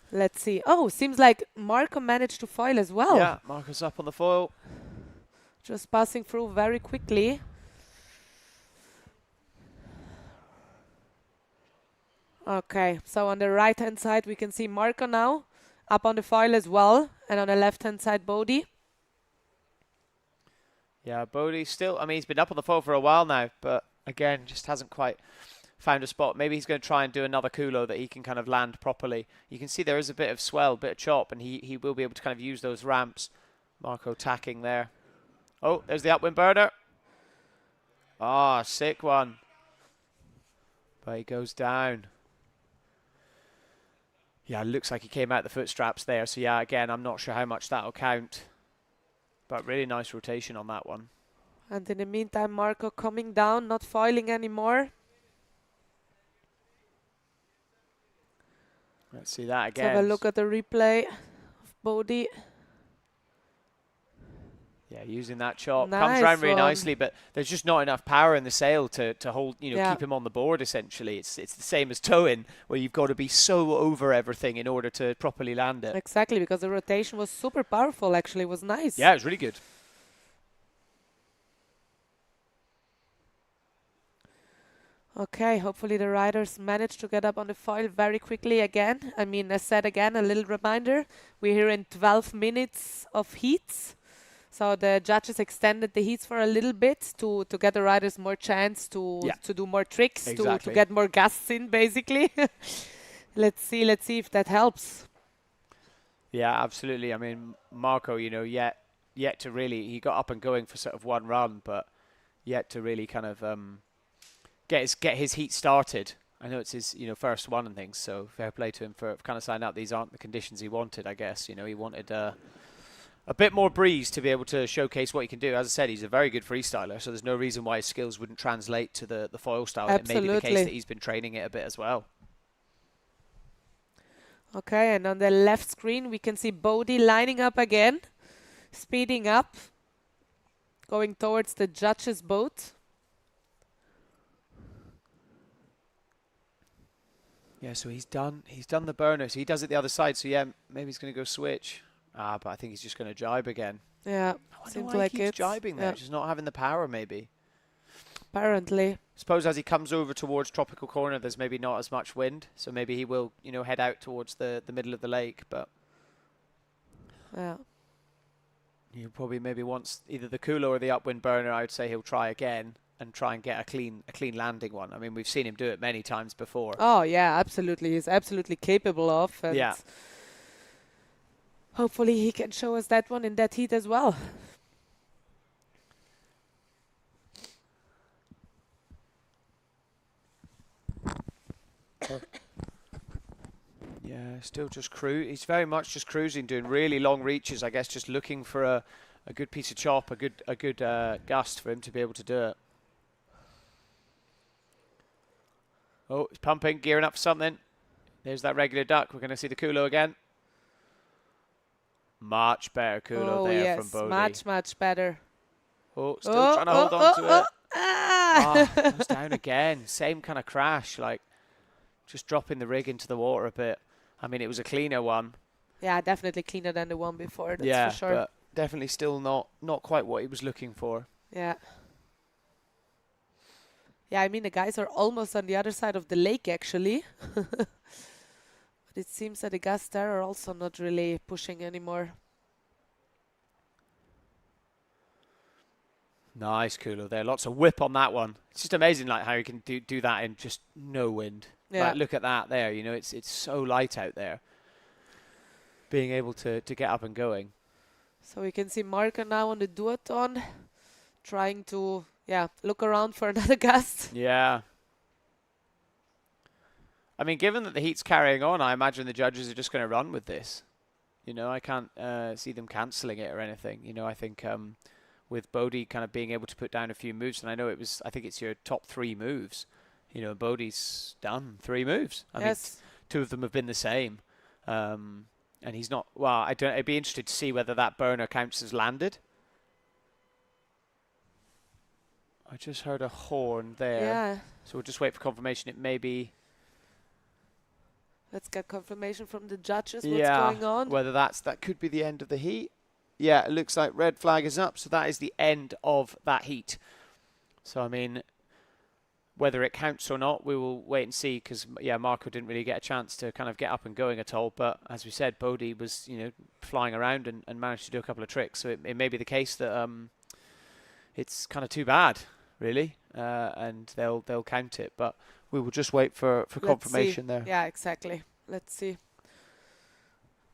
B: Let's see. Oh, seems like Marco managed to foil as well.
A: Yeah, Marco's up on the foil.
B: Just passing through very quickly. Okay, so on the right-hand side, we can see Marco now up on the foil as well. And on the left-hand side, Bodie.
A: Yeah, Bodie still, I mean, he's been up on the foil for a while now, but again, just hasn't quite found a spot. Maybe he's going to try and do another culo that he can kind of land properly. You can see there is a bit of swell, a bit of chop, and he will be able to kind of use those ramps. Marco tacking there. Oh, there's the upwind burner. Ah, sick one. But he goes down. Yeah, looks like he came out the foot straps there. So yeah, again, I'm not sure how much that'll count. But really nice rotation on that one.
B: And in the meantime, Marco coming down, not foiling anymore.
A: Let's see that
B: Let's
A: again.
B: have a look at the replay of Bodie.
A: Yeah, using that chop.
B: Nice
A: Comes around really
B: one.
A: nicely, but there's just not enough power in the sail to hold, you know,
B: Yeah.
A: keep him on the board, essentially. It's the same as towing, where you've got to be so over everything in order to properly land it.
B: Exactly, because the rotation was super powerful, actually. It was nice.
A: Yeah, it was really good.
B: Okay, hopefully the riders manage to get up on the foil very quickly again. I mean, as said again, a little reminder, we're here in 12 minutes of heats. So the judges extended the heats for a little bit to get the riders more chance to do more tricks, to
A: Exactly.
B: get more gusts in, basically. Let's see if that helps.
A: Yeah, absolutely. I mean, Marco, you know, yet to really, he got up and going for sort of one run, but yet to really kind of get his heat started. I know it's his, you know, first one and things, so fair play to him for kind of signing out. These aren't the conditions he wanted, I guess. You know, he wanted a bit more breeze to be able to showcase what he can do. As I said, he's a very good freestyler, so there's no reason why his skills wouldn't translate to the foil style. It may be the case that he's been training it a bit as well.
B: Okay, and on the left screen, we can see Bodie lining up again, speeding up, going towards the judge's boat.
A: Yeah, so he's done the burner, so he does it the other side. So yeah, maybe he's going to go switch. But I think he's just going to jibe again.
B: Yeah,
A: I
B: seems
A: wonder why
B: like
A: he keeps
B: it.
A: jibing there,
B: Yeah.
A: just not having the power maybe.
B: Apparently.
A: Suppose as he comes over towards tropical corner, there's maybe not as much wind, so maybe he will, you know, head out towards the middle of the lake. But
B: Yeah.
A: he probably maybe wants either the cooler or the upwind burner. I would say he'll try again and try and get a clean landing one. I mean, we've seen him do it many times before.
B: Oh yeah, absolutely. He's absolutely capable of. And
A: Yeah.
B: hopefully he can show us that one in that heat as well.
A: Yeah, still just he's very much just cruising, doing really long reaches. I guess just looking for a good piece of chop, a good gust for him to be able to do it. Oh, he's pumping, gearing up for something. There's that regular duck. We're going to see the culo again. Much better culo there
B: yes,
A: from Bodie.
B: much better.
A: Oh, still trying to hold on to it.
B: Ah!
A: Goes down again. Same kind of crash, like just dropping the rig into the water a bit. I mean, it was a cleaner one.
B: Yeah, definitely cleaner than the one before, that's
A: Yeah,
B: for sure.
A: but definitely still not quite what he was looking for.
B: Yeah. Yeah, I mean, the guys are almost on the other side of the lake, actually. But it seems that the guys there are also not really pushing anymore.
A: Nice culo there. Lots of whip on that one. It's just amazing, like how you can do that in just no wind.
B: Yeah.
A: Like, look at that there. You know, it's so light out there. Being able to get up and going.
B: So we can see Marco now on the duathlon, trying to, look around for another gust.
A: Yeah. I mean, given that the heat's carrying on, I imagine the judges are just going to run with this. You know, I can't see them cancelling it or anything. You know, I think with Bodie kind of being able to put down a few moves, and I think it's your top 3 moves. You know, Bodie's done 3 moves. I mean, 2 of them have been the same. And he's not, well, I'd be interested to see whether that burner counts as landed. I just heard a horn there.
B: Yeah.
A: So we'll just wait for confirmation. It may be...
B: Let's get confirmation from the judges what's going on.
A: Whether that could be the end of the heat. Yeah, it looks like red flag is up, so that is the end of that heat. So, I mean, whether it counts or not, we will wait and see, because, yeah, Marco didn't really get a chance to kind of get up and going at all. But, as we said, Bodhi was, you know, flying around and managed to do a couple of tricks. So it may be the case that it's kind of too bad, really, and they'll count it. But we will just wait for confirmation there.
B: Yeah, exactly. Let's see.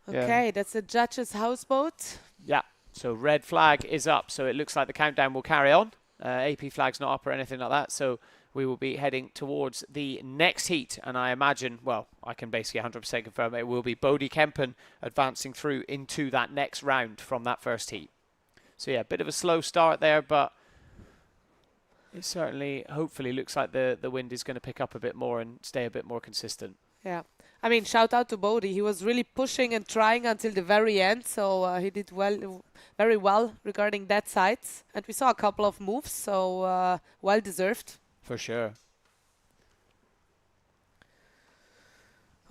B: Okay, that's the judges' houseboat.
A: Yeah, so red flag is up, so it looks like the countdown will carry on. AP flag's not up or anything like that, so we will be heading towards the next heat, and I imagine, well, I can basically 100% confirm it will be Bodhi Kempen advancing through into that next round from that first heat. So yeah, a bit of a slow start there, but it certainly, hopefully, looks like the wind is going to pick up a bit more and stay a bit more consistent.
B: Yeah. I mean, shout out to Bodhi. He was really pushing and trying until the very end, so he did very well regarding that side. And we saw a couple of moves, so well deserved.
A: For sure.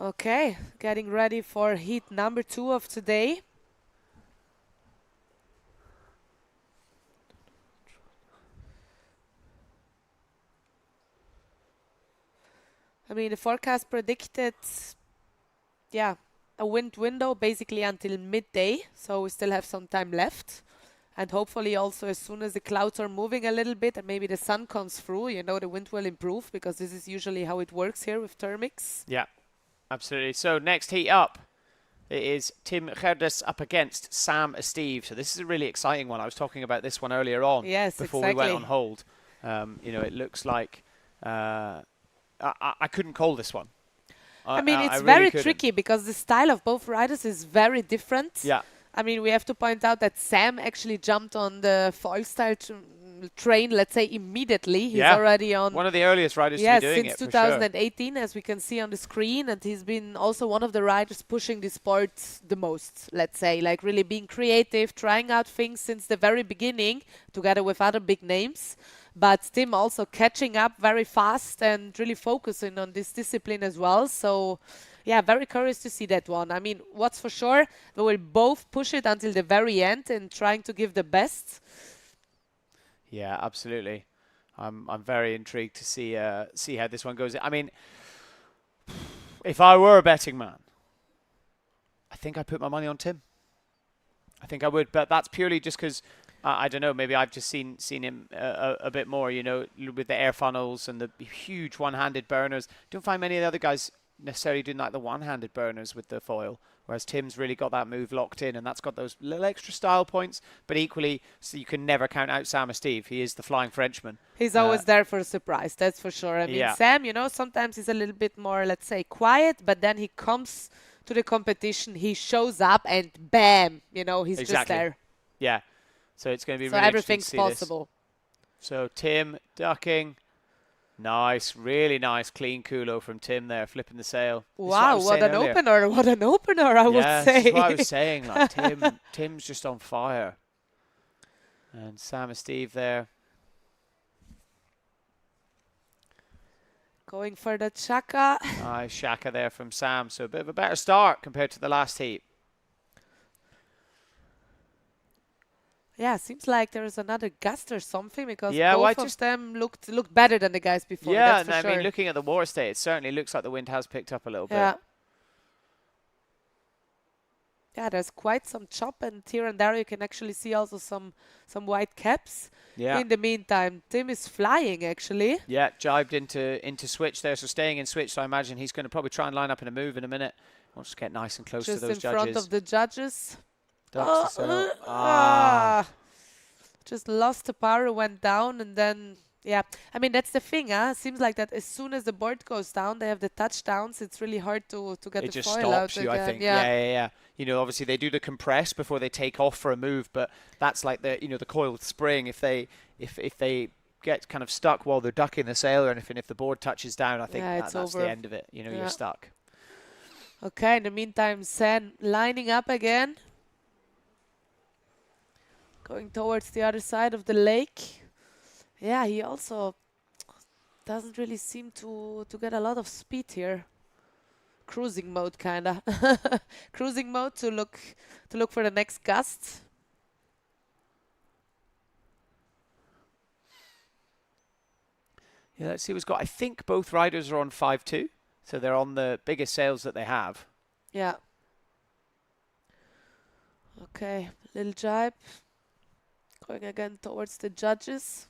B: Okay, getting ready for heat number 2 of today. I mean, the forecast predicted, yeah, a wind window basically until midday, so we still have some time left. And hopefully also as soon as the clouds are moving a little bit and maybe the sun comes through, you know, the wind will improve, because this is usually how it works here with thermics.
A: Yeah, absolutely. So next heat up, it is Tim Gerdes up against Sam Steve. So this is a really exciting one. I was talking about this one earlier on.
B: Yes,
A: before
B: exactly.
A: we went on hold. You know, it looks like I couldn't call this one.
B: I mean, it's
A: really
B: very
A: couldn't.
B: tricky because the style of both riders is very different.
A: Yeah.
B: I mean, we have to point out that Sam actually jumped on the Foilstyle train, let's say, immediately. He's already on...
A: One of the earliest riders to be doing
B: since
A: it,
B: 2018, as we can see on the screen. And he's been also one of the riders pushing the sport the most, let's say. Like, really being creative, trying out things since the very beginning, together with other big names. But Tim also catching up very fast and really focusing on this discipline as well. So, yeah, very curious to see that one. I mean, what's for sure, they will both push it until the very end and trying to give the best.
A: Yeah, absolutely. I'm very intrigued to see how this one goes. I mean, if I were a betting man, I think I'd put my money on Tim. I think I would, but that's purely just because I don't know. Maybe I've just seen him a bit more. You know, with the air funnels and the huge one-handed burners. Don't find many of the other guys necessarily doing like the one-handed burners with the foil, whereas Tim's really got that move locked in, and that's got those little extra style points. But equally, so you can never count out Sam Steve. He is the flying Frenchman.
B: He's always there for a surprise, that's for sure. I mean, Sam, you know, sometimes he's a little bit more, let's say, quiet, but then he comes to the competition, he shows up, and bam, you know, he's just there.
A: Yeah. So it's going to be
B: so
A: really
B: everything's
A: interesting to see
B: possible.
A: This. So Tim ducking. Nice, really nice clean culo from Tim there, flipping the sail.
B: Wow, what an opener, I would say.
A: That's what I was saying. Like Tim's just on fire. And Sam and Steve there.
B: Going for the Shaka.
A: Nice Shaka there from Sam. So a bit of a better start compared to the last heat.
B: Yeah, seems like there is another gust or something, because
A: both
B: of them looked better than the guys before.
A: Yeah,
B: that's for
A: and
B: sure.
A: I mean, looking at the water state, it certainly looks like the wind has picked up a little bit.
B: Yeah, there's quite some chop, and here and there you can actually see also some white caps.
A: Yeah.
B: In the meantime, Tim is flying actually.
A: Yeah, jibed into switch there, so staying in switch. So I imagine he's going to probably try and line up in a move in a minute. Wants to get nice and close
B: just
A: to those
B: in
A: judges.
B: front of the judges. Just lost the power, went down, and then I mean, that's the thing, seems like that as soon as the board goes down, they have the touchdowns. It's really hard to get the foil out again.
A: I think. Yeah. You know, obviously they do the compress before they take off for a move, but that's like the the coiled spring. If they get kind of stuck while they're ducking the sail or anything, if the board touches down, I think that's the end of it. You know, you're stuck.
B: Okay, in the meantime, Sen lining up again. Going towards the other side of the lake. Yeah, he also doesn't really seem to get a lot of speed here. Cruising mode, kinda. Cruising mode to look for the next gust.
A: Yeah, let's see what's got. I think both riders are on 5.2, so they're on the biggest sails that they have.
B: Yeah. Okay, little jibe. Going again towards the judges.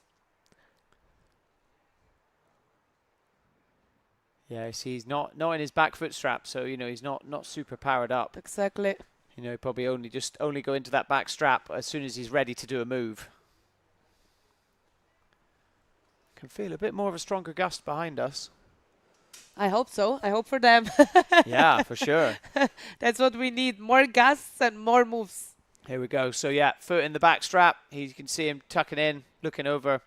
A: Yeah, I see he's not in his back foot strap, so you know he's not super powered up.
B: Exactly.
A: You know, probably only go into that back strap as soon as he's ready to do a move. Can feel a bit more of a stronger gust behind us.
B: I hope so. I hope for them.
A: Yeah, for sure.
B: That's what we need. More gusts and more moves.
A: Here we go. So yeah, foot in the back strap. You can see him tucking in, looking over.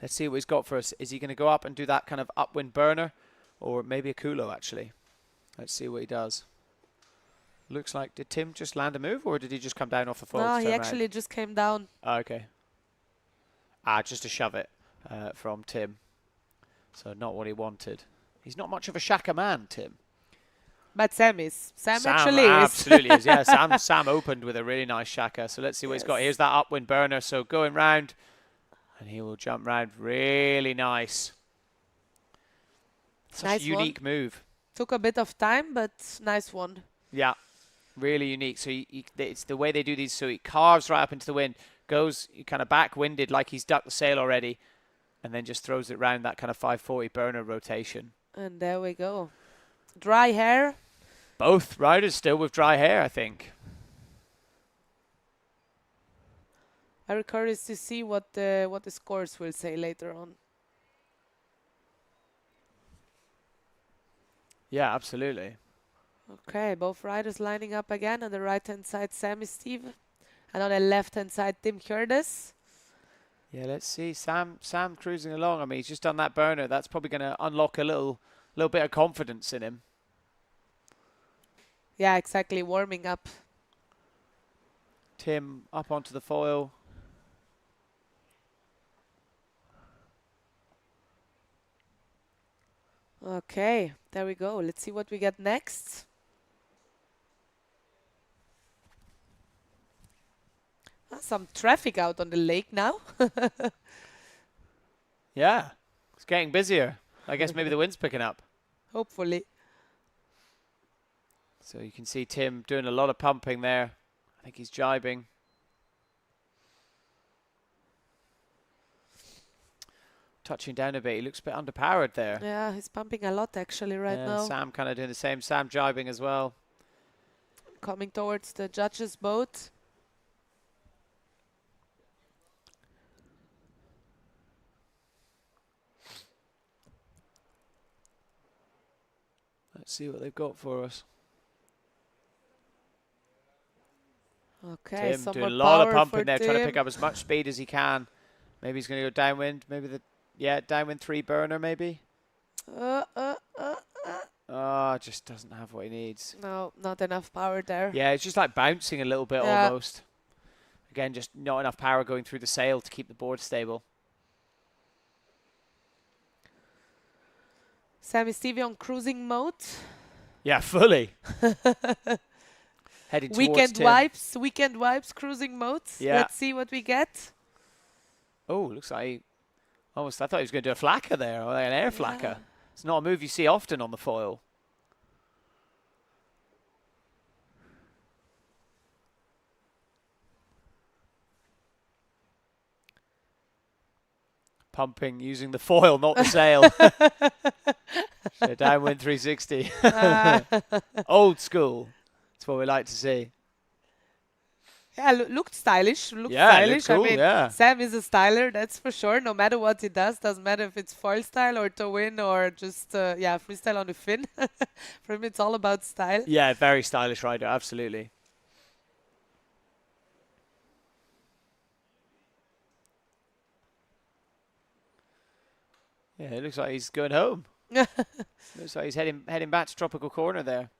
A: Let's see what he's got for us. Is he going to go up and do that kind of upwind burner, or maybe a culo actually? Let's see what he does. Looks like, did Tim just land a move, or did he just come down off the foil?
B: No, he actually just came down.
A: Oh, okay. Just to shove it from Tim. So not what he wanted. He's not much of a shaka man, Tim.
B: But Sam is. Sam actually
A: absolutely is. Yeah, Sam opened with a really nice shaka. So let's see what he's got. Here's that upwind burner. So going round, and he will jump round. Really nice. Such
B: Nice
A: a unique move.
B: Took a bit of time, but nice one.
A: Yeah, really unique. So it's the way they do these. So he carves right up into the wind, goes kind of back-winded like he's ducked the sail already, and then just throws it round that kind of 540 burner rotation.
B: And there we go. Dry hair.
A: Both riders still with dry hair, I think.
B: Very curious to see what the scores will say later on.
A: Yeah, absolutely.
B: Okay, both riders lining up again. On the right-hand side, Sammy Steve. And on the left-hand side, Tim Curtis.
A: Yeah, let's see. Sam cruising along. I mean, he's just done that burner. That's probably going to unlock a little bit of confidence in him.
B: Yeah, exactly. Warming up.
A: Tim up onto the foil.
B: Okay, there we go. Let's see what we get next. Some traffic out on the lake now.
A: Yeah, it's getting busier. I guess maybe the wind's picking up.
B: Hopefully.
A: So you can see Tim doing a lot of pumping there. I think he's jibing. Touching down a bit. He looks a bit underpowered there.
B: Yeah, he's pumping a lot actually right now.
A: Sam kind of doing the same. Sam jibing as well.
B: Coming towards the judges' boat.
A: Let's see what they've got for us.
B: Okay,
A: Tim doing a lot of pumping there, trying to pick up as much speed as he can. Maybe he's going to go downwind. Maybe downwind 3 burner maybe. Just doesn't have what he needs.
B: No, not enough power there.
A: Yeah, it's just like bouncing a little bit almost. Again, just not enough power going through the sail to keep the board stable.
B: Sammy Stevie on cruising mode.
A: Yeah, fully. Heading towards
B: Weekend wipes, cruising mode.
A: Yeah.
B: Let's see what we get.
A: Oh, looks like I thought he was going to do a flacker there, or an air flacker. It's not a move you see often on the foil. Pumping using the foil, not the sail. So downwind 360. Old school. That's what we like to see.
B: Yeah, looked stylish.
A: Looked cool,
B: I mean,
A: yeah.
B: Sam is a styler, that's for sure. No matter what he does, doesn't matter if it's foil style or toe in or just freestyle on the fin. For him, it's all about style.
A: Yeah, very stylish rider, absolutely. Yeah, it looks like he's going home. Looks like he's heading back to Tropical Corner there.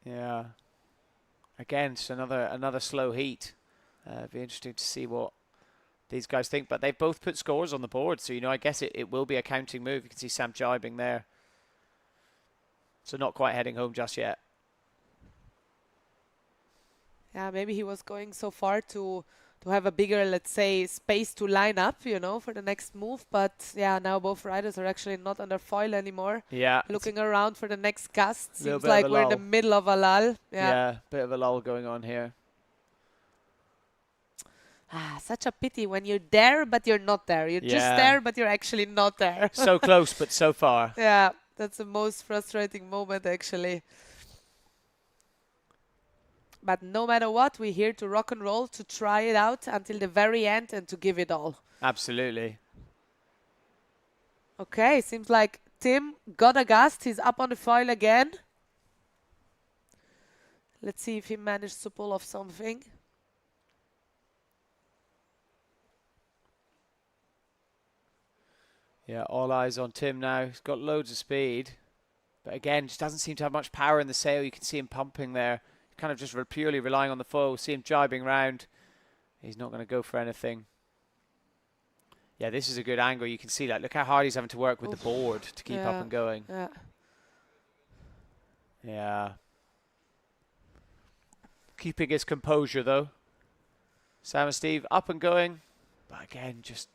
A: Yeah. Again, just another slow heat. Be interesting to see what these guys think. But they've both put scores on the board, so, I guess it will be a counting move. You can see Sam jibing there. So not quite heading home just yet.
B: Yeah, maybe he was going so far to have a bigger, let's say, space to line up, for the next move. But yeah, now both riders are actually not under foil anymore.
A: Yeah.
B: Looking around for the next gust.
A: Little
B: Seems
A: bit
B: like
A: of a
B: we're in the
A: lull.
B: middle of a lull.
A: Yeah, bit of a lull going on here.
B: Such a pity when you're there, but you're not there. You're just there, but you're actually not there.
A: So close, but so far.
B: Yeah, that's the most frustrating moment, actually. But no matter what, we're here to rock and roll, to try it out until the very end and to give it all.
A: Absolutely.
B: Okay, seems like Tim got a gust. He's up on the foil again. Let's see if he managed to pull off something.
A: Yeah, all eyes on Tim now. He's got loads of speed. But again, just doesn't seem to have much power in the sail. You can see him pumping there. Kind of just purely relying on the foil. See him jibing round. He's not going to go for anything. Yeah, this is a good angle. You can see that. Look how hard he's having to work with the board to keep up and going. Yeah. Keeping his composure, though. Sam and Steve up and going. But again, just...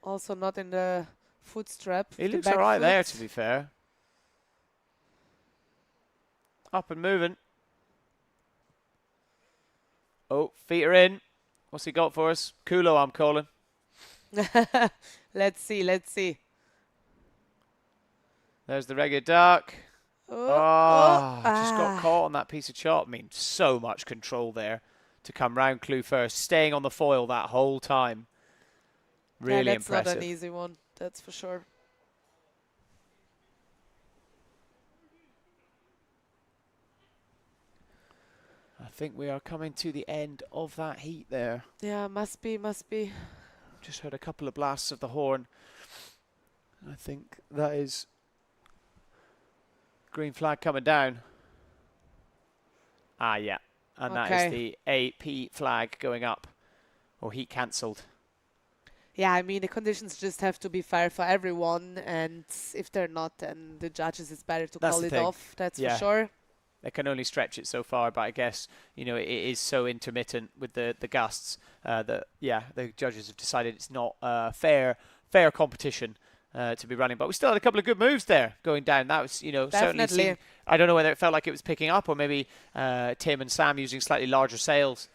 B: Also not in the foot strap.
A: He looks all right there, to be fair. Up and moving. Oh, feet are in. What's he got for us? Kulo, I'm calling.
B: Let's see, let's see.
A: There's the regular duck. Just got caught on that piece of chop. I mean, so much control there to come round clue first. Staying on the foil that whole time. Really
B: that's
A: impressive.
B: Not an easy one, that's for sure.
A: I think we are coming to the end of that heat there.
B: Yeah, must be.
A: Just heard a couple of blasts of the horn. I think that is green flag coming down. Ah, yeah. And that is the AP flag going up. Or heat cancelled.
B: Yeah, I mean, the conditions just have to be fair for everyone. And if they're not, then the judges, it's better to call it off. That's for sure.
A: They can only stretch it so far, but I guess, it is so intermittent with the gusts that, the judges have decided it's not fair competition to be running. But we still had a couple of good moves there going down. That was, certainly seen, I don't know whether it felt like it was picking up or maybe Tim and Sam using slightly larger sails.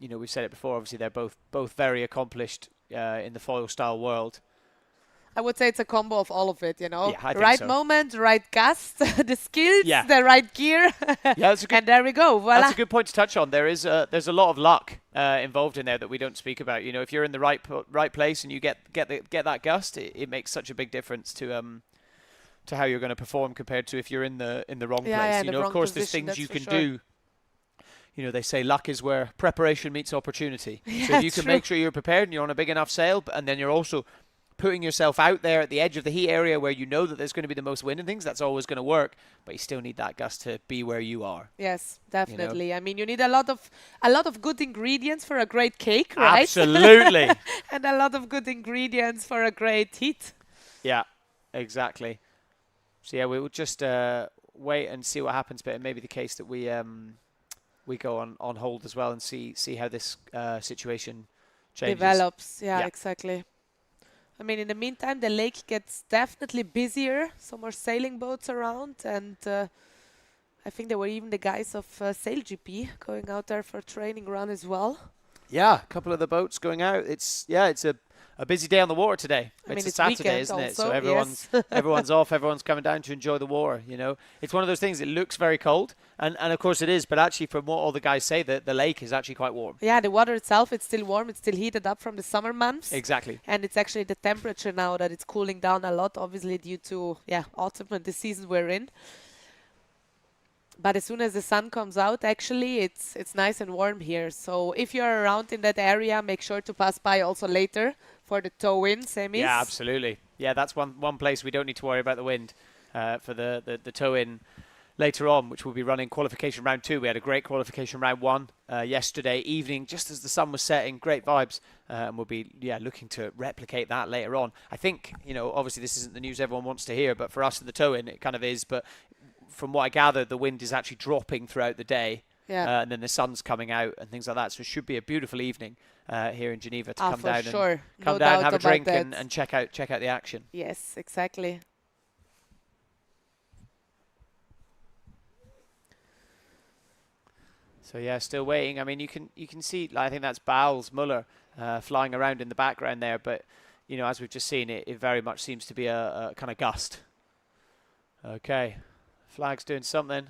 A: We've said it before, obviously they're both very accomplished in the foil style world.
B: I would say it's a combo of all of it,
A: Yeah, I think
B: right
A: so.
B: moment, right gust, the skills, the right gear.
A: That's a good,
B: and there we go. Voila.
A: That's a good point to touch on. There's a lot of luck involved in there that we don't speak about. If you're in the right place and you get that gust, it makes such a big difference to how you're going to perform compared to if you're in the wrong place. Of course, there's things you can do. They say luck is where preparation meets opportunity. So if you can make sure you're prepared and you're on a big enough sail, and then you're also putting yourself out there at the edge of the heat area where you know that there's going to be the most wind and things, that's always going to work. But you still need that gust to be where you are.
B: Yes, definitely. I mean, you need a lot of good ingredients for a great cake, right?
A: Absolutely.
B: And a lot of good ingredients for a great heat.
A: Yeah, exactly. So yeah, we will just wait and see what happens. But it may be the case that we go on hold as well and see how this situation changes.
B: Develops. Yeah, exactly. I mean, in the meantime, the lake gets definitely busier. Some more sailing boats around, and I think there were even the guys of Sail GP going out there for a training run as well.
A: Yeah, a couple of the boats going out. It's a busy day on the water today. It's a Saturday, isn't it? So everyone's off. Everyone's coming down to enjoy the water. It's one of those things. It looks very cold, and of course it is. But actually, from what all the guys say, the lake is actually quite warm.
B: Yeah, the water itself, it's still warm. It's still heated up from the summer months.
A: Exactly.
B: And it's actually the temperature now that it's cooling down a lot, obviously due to autumn and the season we're in. But as soon as the sun comes out, actually, it's nice and warm here. So if you're around in that area, make sure to pass by also later for the tow-in semis.
A: Yeah, absolutely. Yeah, that's one place we don't need to worry about the wind for the tow-in later on, which will be running qualification round 2. We had a great qualification round 1 yesterday evening, just as the sun was setting. Great vibes, and we'll be looking to replicate that later on. I think, you know, obviously this isn't the news everyone wants to hear, but for us in the tow-in, it kind of is. But from what I gather, the wind is actually dropping throughout the day, and then the sun's coming out and things like that. So it should be a beautiful evening here in Geneva to come down and come down, have a drink, and check out the action.
B: Yes, exactly.
A: So yeah, still waiting. I mean, you can see, I think that's Bowles Muller flying around in the background there, but you know, as we've just seen, it very much seems to be a kind of gust. Okay, flag's doing something.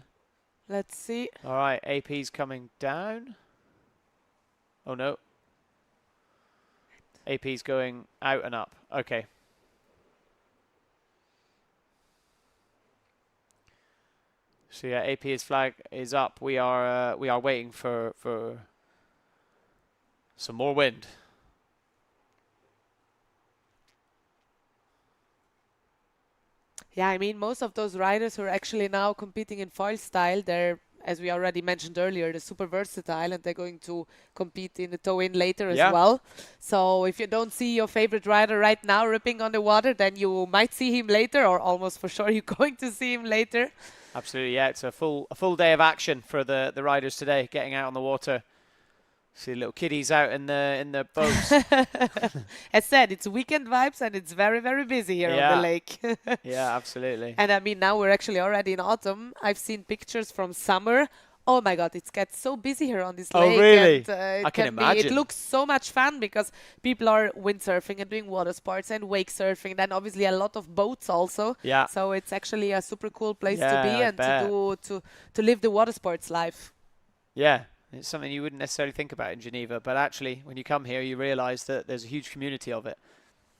B: Let's see.
A: All right, AP's coming down. Oh no, AP's going out and up. Okay. So yeah, AP's flag is up. We are waiting for some more wind.
B: Yeah, I mean, most of those riders who are actually now competing in Foilstyle, they're, as we already mentioned earlier, they're super versatile, and they're going to compete in the tow-in later as well. So if you don't see your favorite rider right now ripping on the water, then you might see him later, or almost for sure you're going to see him later.
A: Absolutely, yeah. It's a full day of action for the riders today, getting out on the water. See little kiddies out in the boats.
B: As said, it's weekend vibes, and it's very, very busy here on the lake.
A: Yeah, absolutely.
B: And I mean, now we're actually already in autumn. I've seen pictures from summer. Oh my God, it gets so busy here on this lake.
A: Oh, really?
B: And,
A: I can imagine.
B: It looks so much fun because people are windsurfing and doing water sports and wake surfing. Then obviously a lot of boats also.
A: Yeah.
B: So it's actually a super cool place to be and to live the water sports life.
A: Yeah. It's something you wouldn't necessarily think about in Geneva, but actually, when you come here, you realise that there's a huge community of it.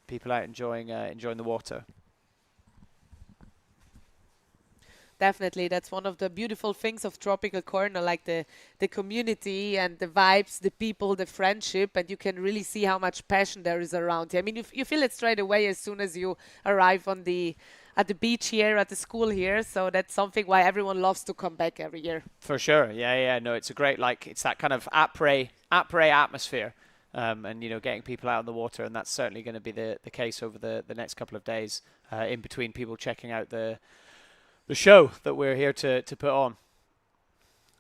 A: People out enjoying the water.
B: Definitely, that's one of the beautiful things of Tropical Corner, like the community and the vibes, the people, the friendship, and you can really see how much passion there is around here. I mean, you feel it straight away as soon as you arrive at the beach here, at the school here. So that's something why everyone loves to come back every year.
A: For sure, yeah. No, it's a great, it's that kind of après atmosphere, and you know, getting people out on the water, and that's certainly going to be the case over the next couple of days, in between people checking out the show that we're here to put on.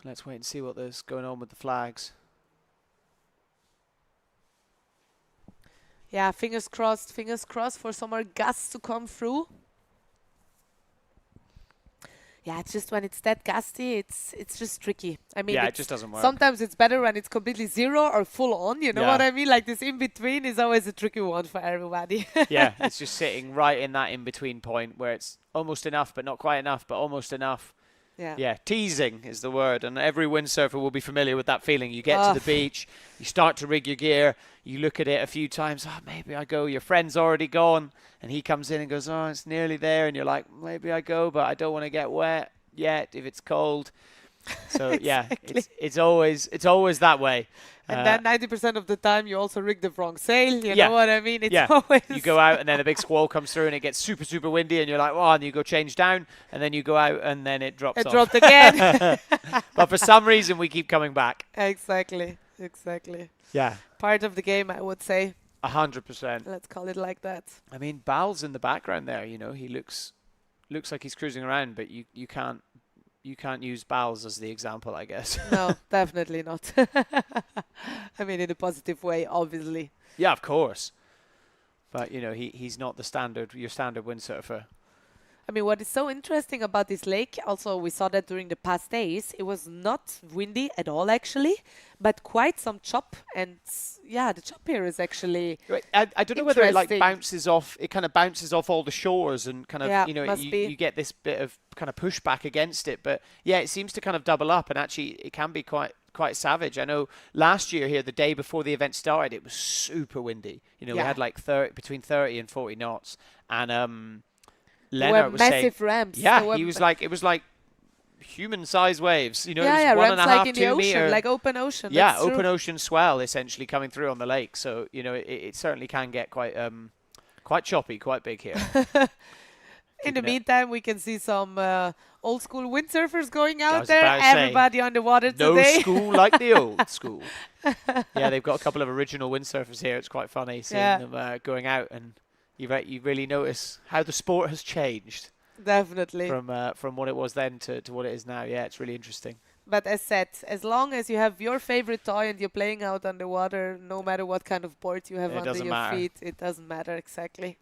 A: Let's wait and see what is going on with the flags.
B: Yeah, fingers crossed for some more gusts to come through. Yeah, it's just when it's that gusty, it's just tricky. I mean,
A: it just doesn't work.
B: Sometimes it's better when it's completely zero or full on, you know what I mean? Like this in-between is always a tricky one for everybody.
A: Yeah, it's just sitting right in that in-between point where it's almost enough, but not quite enough, but almost enough. Yeah, teasing is the word, and every windsurfer will be familiar with that feeling. You get to the beach, you start to rig your gear, you look at it a few times, maybe I go, your friend's already gone, and he comes in and goes, it's nearly there, and you're like, maybe I go, but I don't want to get wet yet if it's cold. So
B: exactly.
A: it's always that way.
B: And then 90% of the time you also rig the wrong sail, you know what I mean? It's always
A: you go out and then a big squall comes through and it gets super, super windy and you're like, and you go change down and then you go out and then it drops off.
B: It dropped again.
A: But for some reason we keep coming back.
B: Exactly.
A: Yeah.
B: Part of the game, I would say.
A: 100%.
B: Let's call it like that.
A: I mean, Bowles in the background there, you know, he looks like he's cruising around, but you can't use Bowles as the example, I guess.
B: No, definitely not. I mean, in a positive way, obviously.
A: Yeah, of course. But, you know, he's not your standard windsurfer.
B: I mean, what is so interesting about this lake, also we saw that during the past days, it was not windy at all, actually, but quite some chop. And yeah, the chop here is actually
A: I don't know whether it bounces off. It kind of bounces off all the shores and kind of, you know, you get this bit of kind of pushback against it. But yeah, it seems to kind of double up, and actually it can be quite savage. I know last year here, the day before the event started, it was super windy. You know, we had like between 30 and 40 knots, and Leonard was
B: massive
A: saying,
B: ramps.
A: Yeah, he was like, it was like human-sized waves. You know,
B: yeah,
A: it was 1.5,
B: like in
A: 2
B: the ocean,
A: meter,
B: like open ocean.
A: Yeah,
B: That's
A: open
B: true.
A: ocean swell essentially coming through on the lake. So you know, it certainly can get quite choppy, quite big here.
B: In the
A: Keeping it-
B: meantime, we can see some old school windsurfers going out
A: was
B: there.
A: about to say,
B: Everybody on the water
A: no
B: today.
A: school like the old school. Yeah, they've got a couple of original windsurfers here. It's quite funny seeing
B: Yeah.
A: them going out, and you really notice how the sport has changed
B: Definitely.
A: from what it was then to what it is now. Yeah, it's really interesting.
B: But as said, as long as you have your favorite toy and you're playing out on the water, no matter what kind of board you have
A: It
B: under
A: doesn't
B: your
A: matter.
B: feet, it doesn't matter exactly.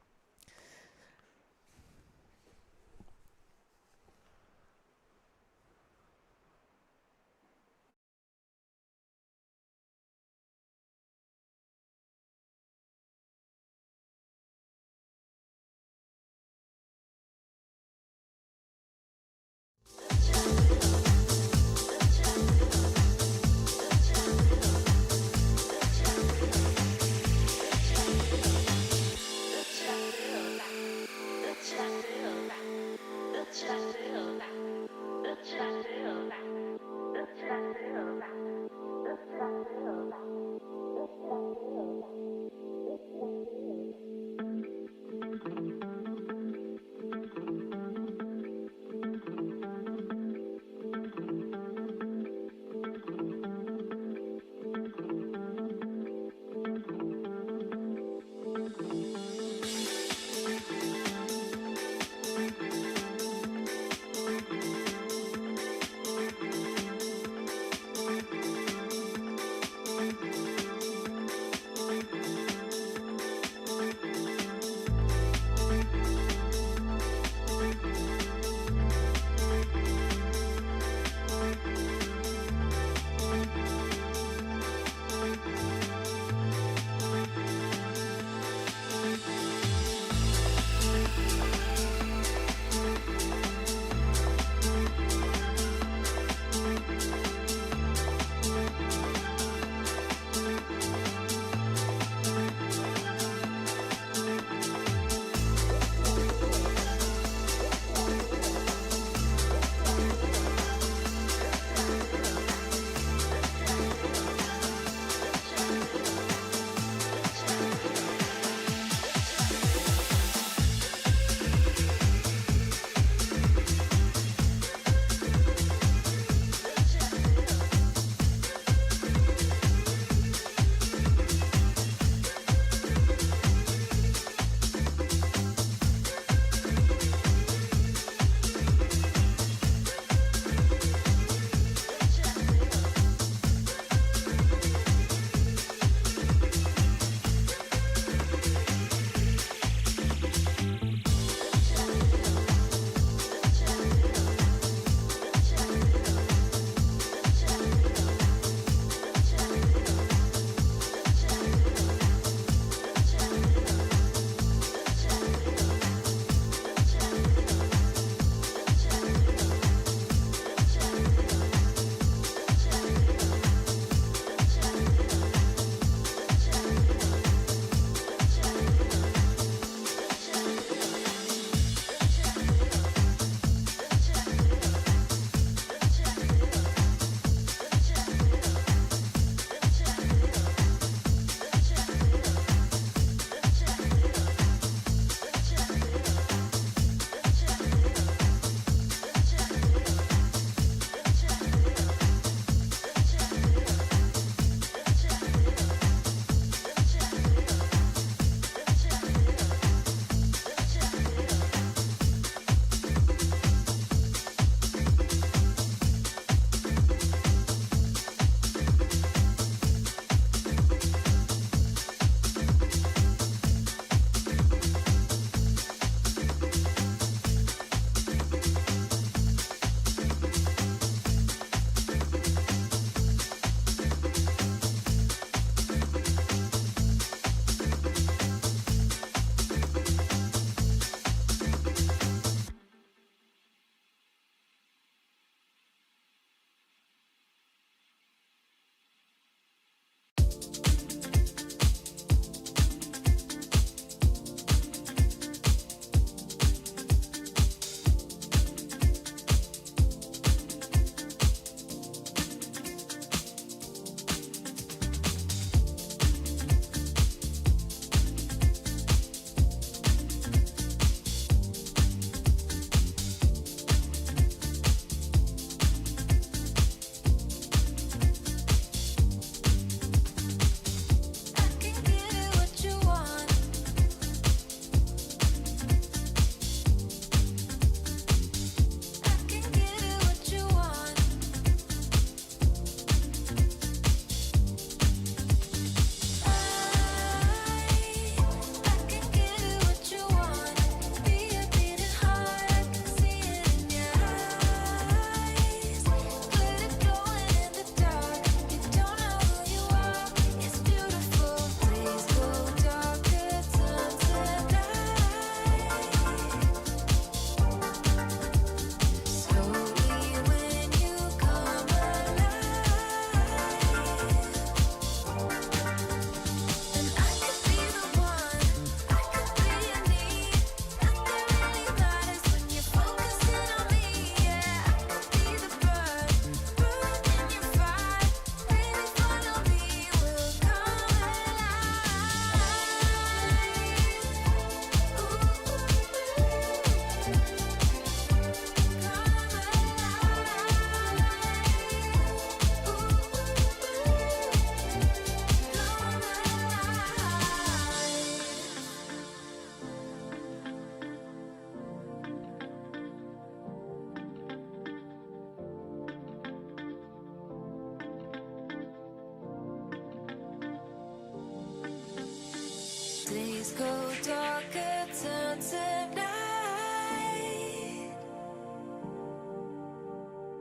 C: Days go darker, turn to night.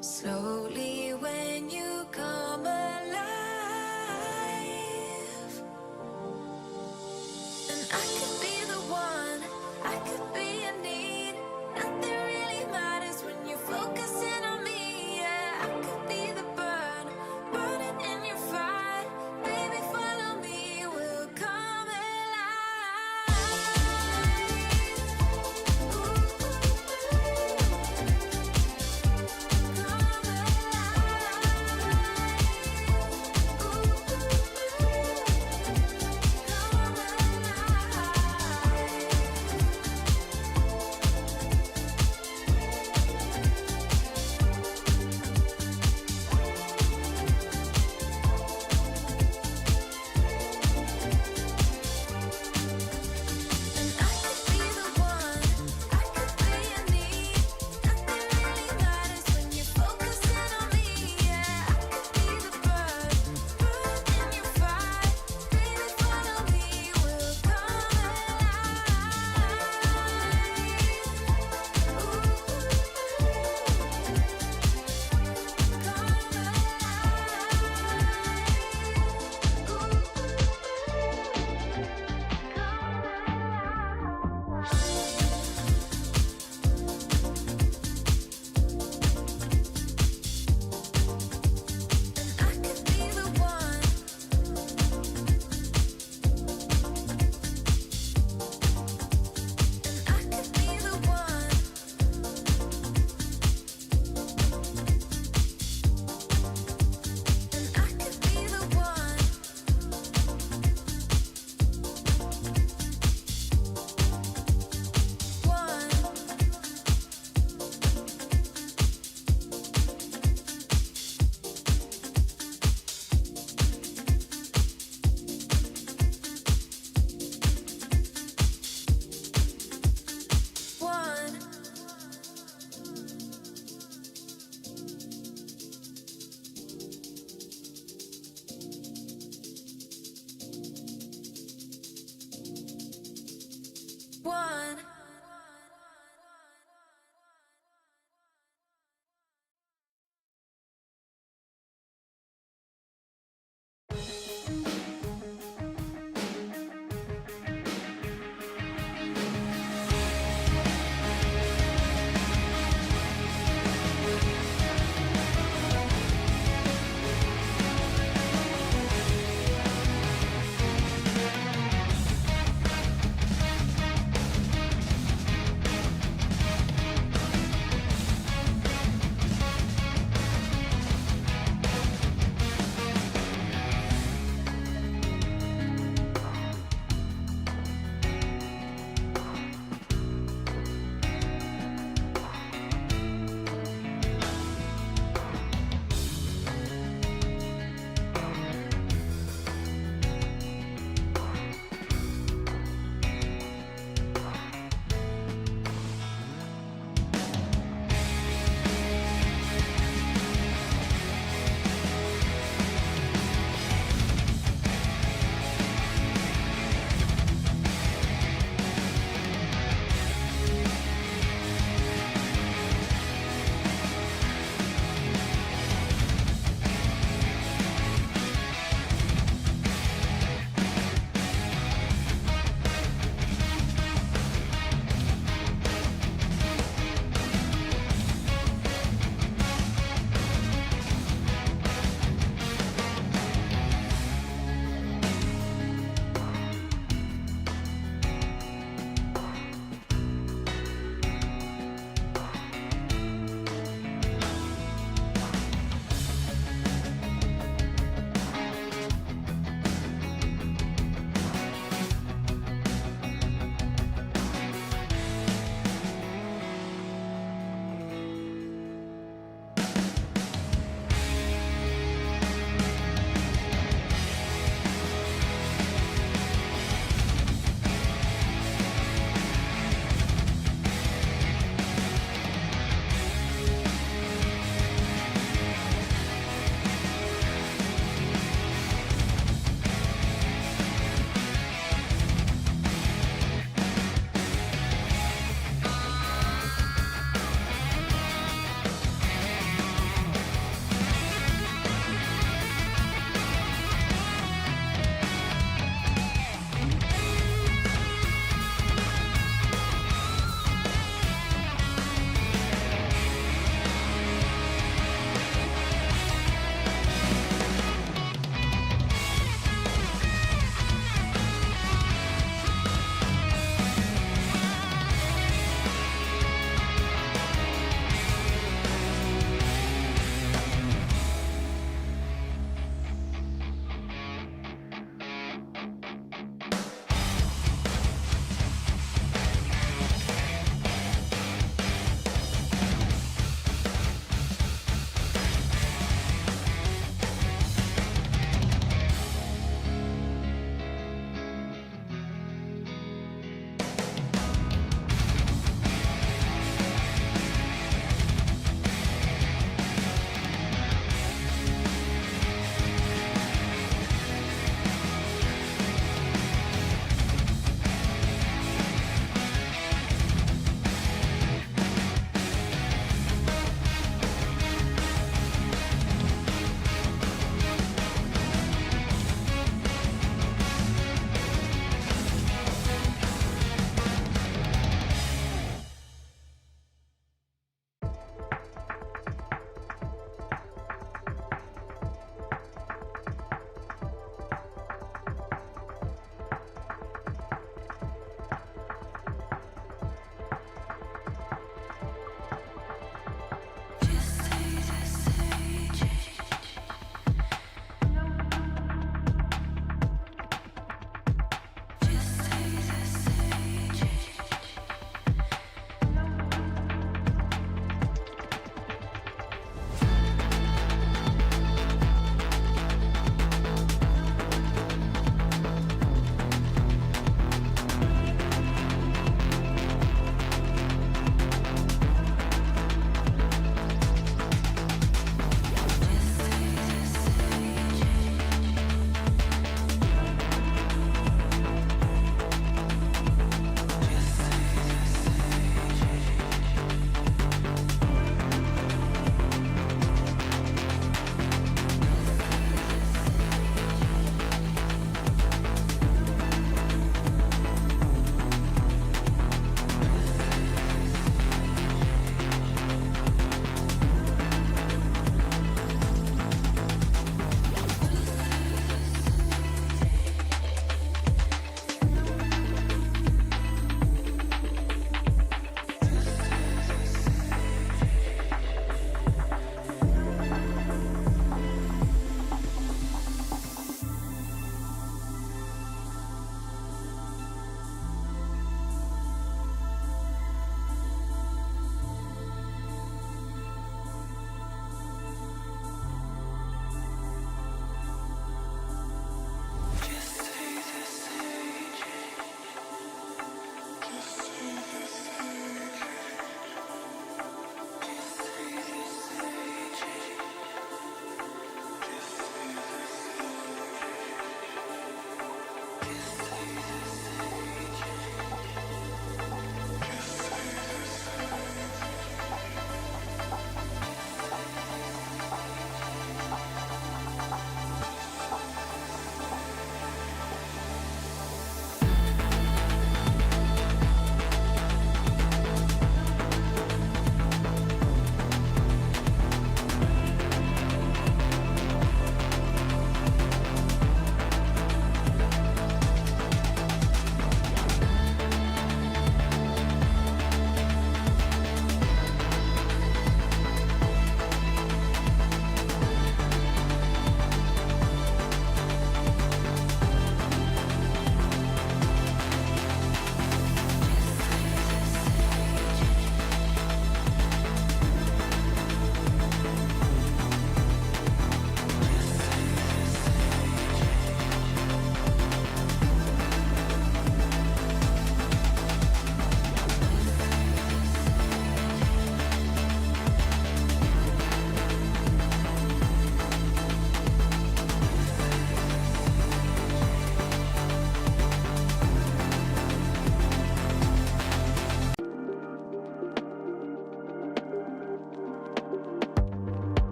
C: Slowly when you come alive. And I could be the one, I could be a need. Nothing really matters when you're focusing on me. Yeah, I could be the burn, burning in your fire. Baby, follow me, we'll come alive. Come alive.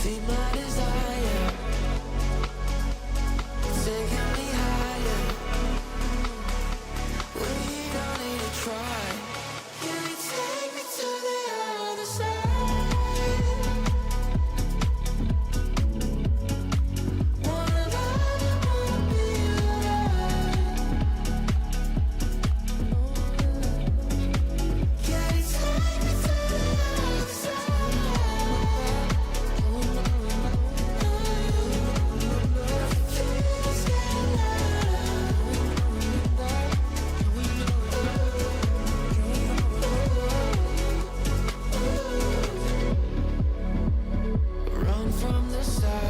C: Be my desire, taking me higher. We don't need to try. Can you take me to the other side? Wanna love and wanna be alive. Can you take me to the other side? Keys get louder. Run from the stars.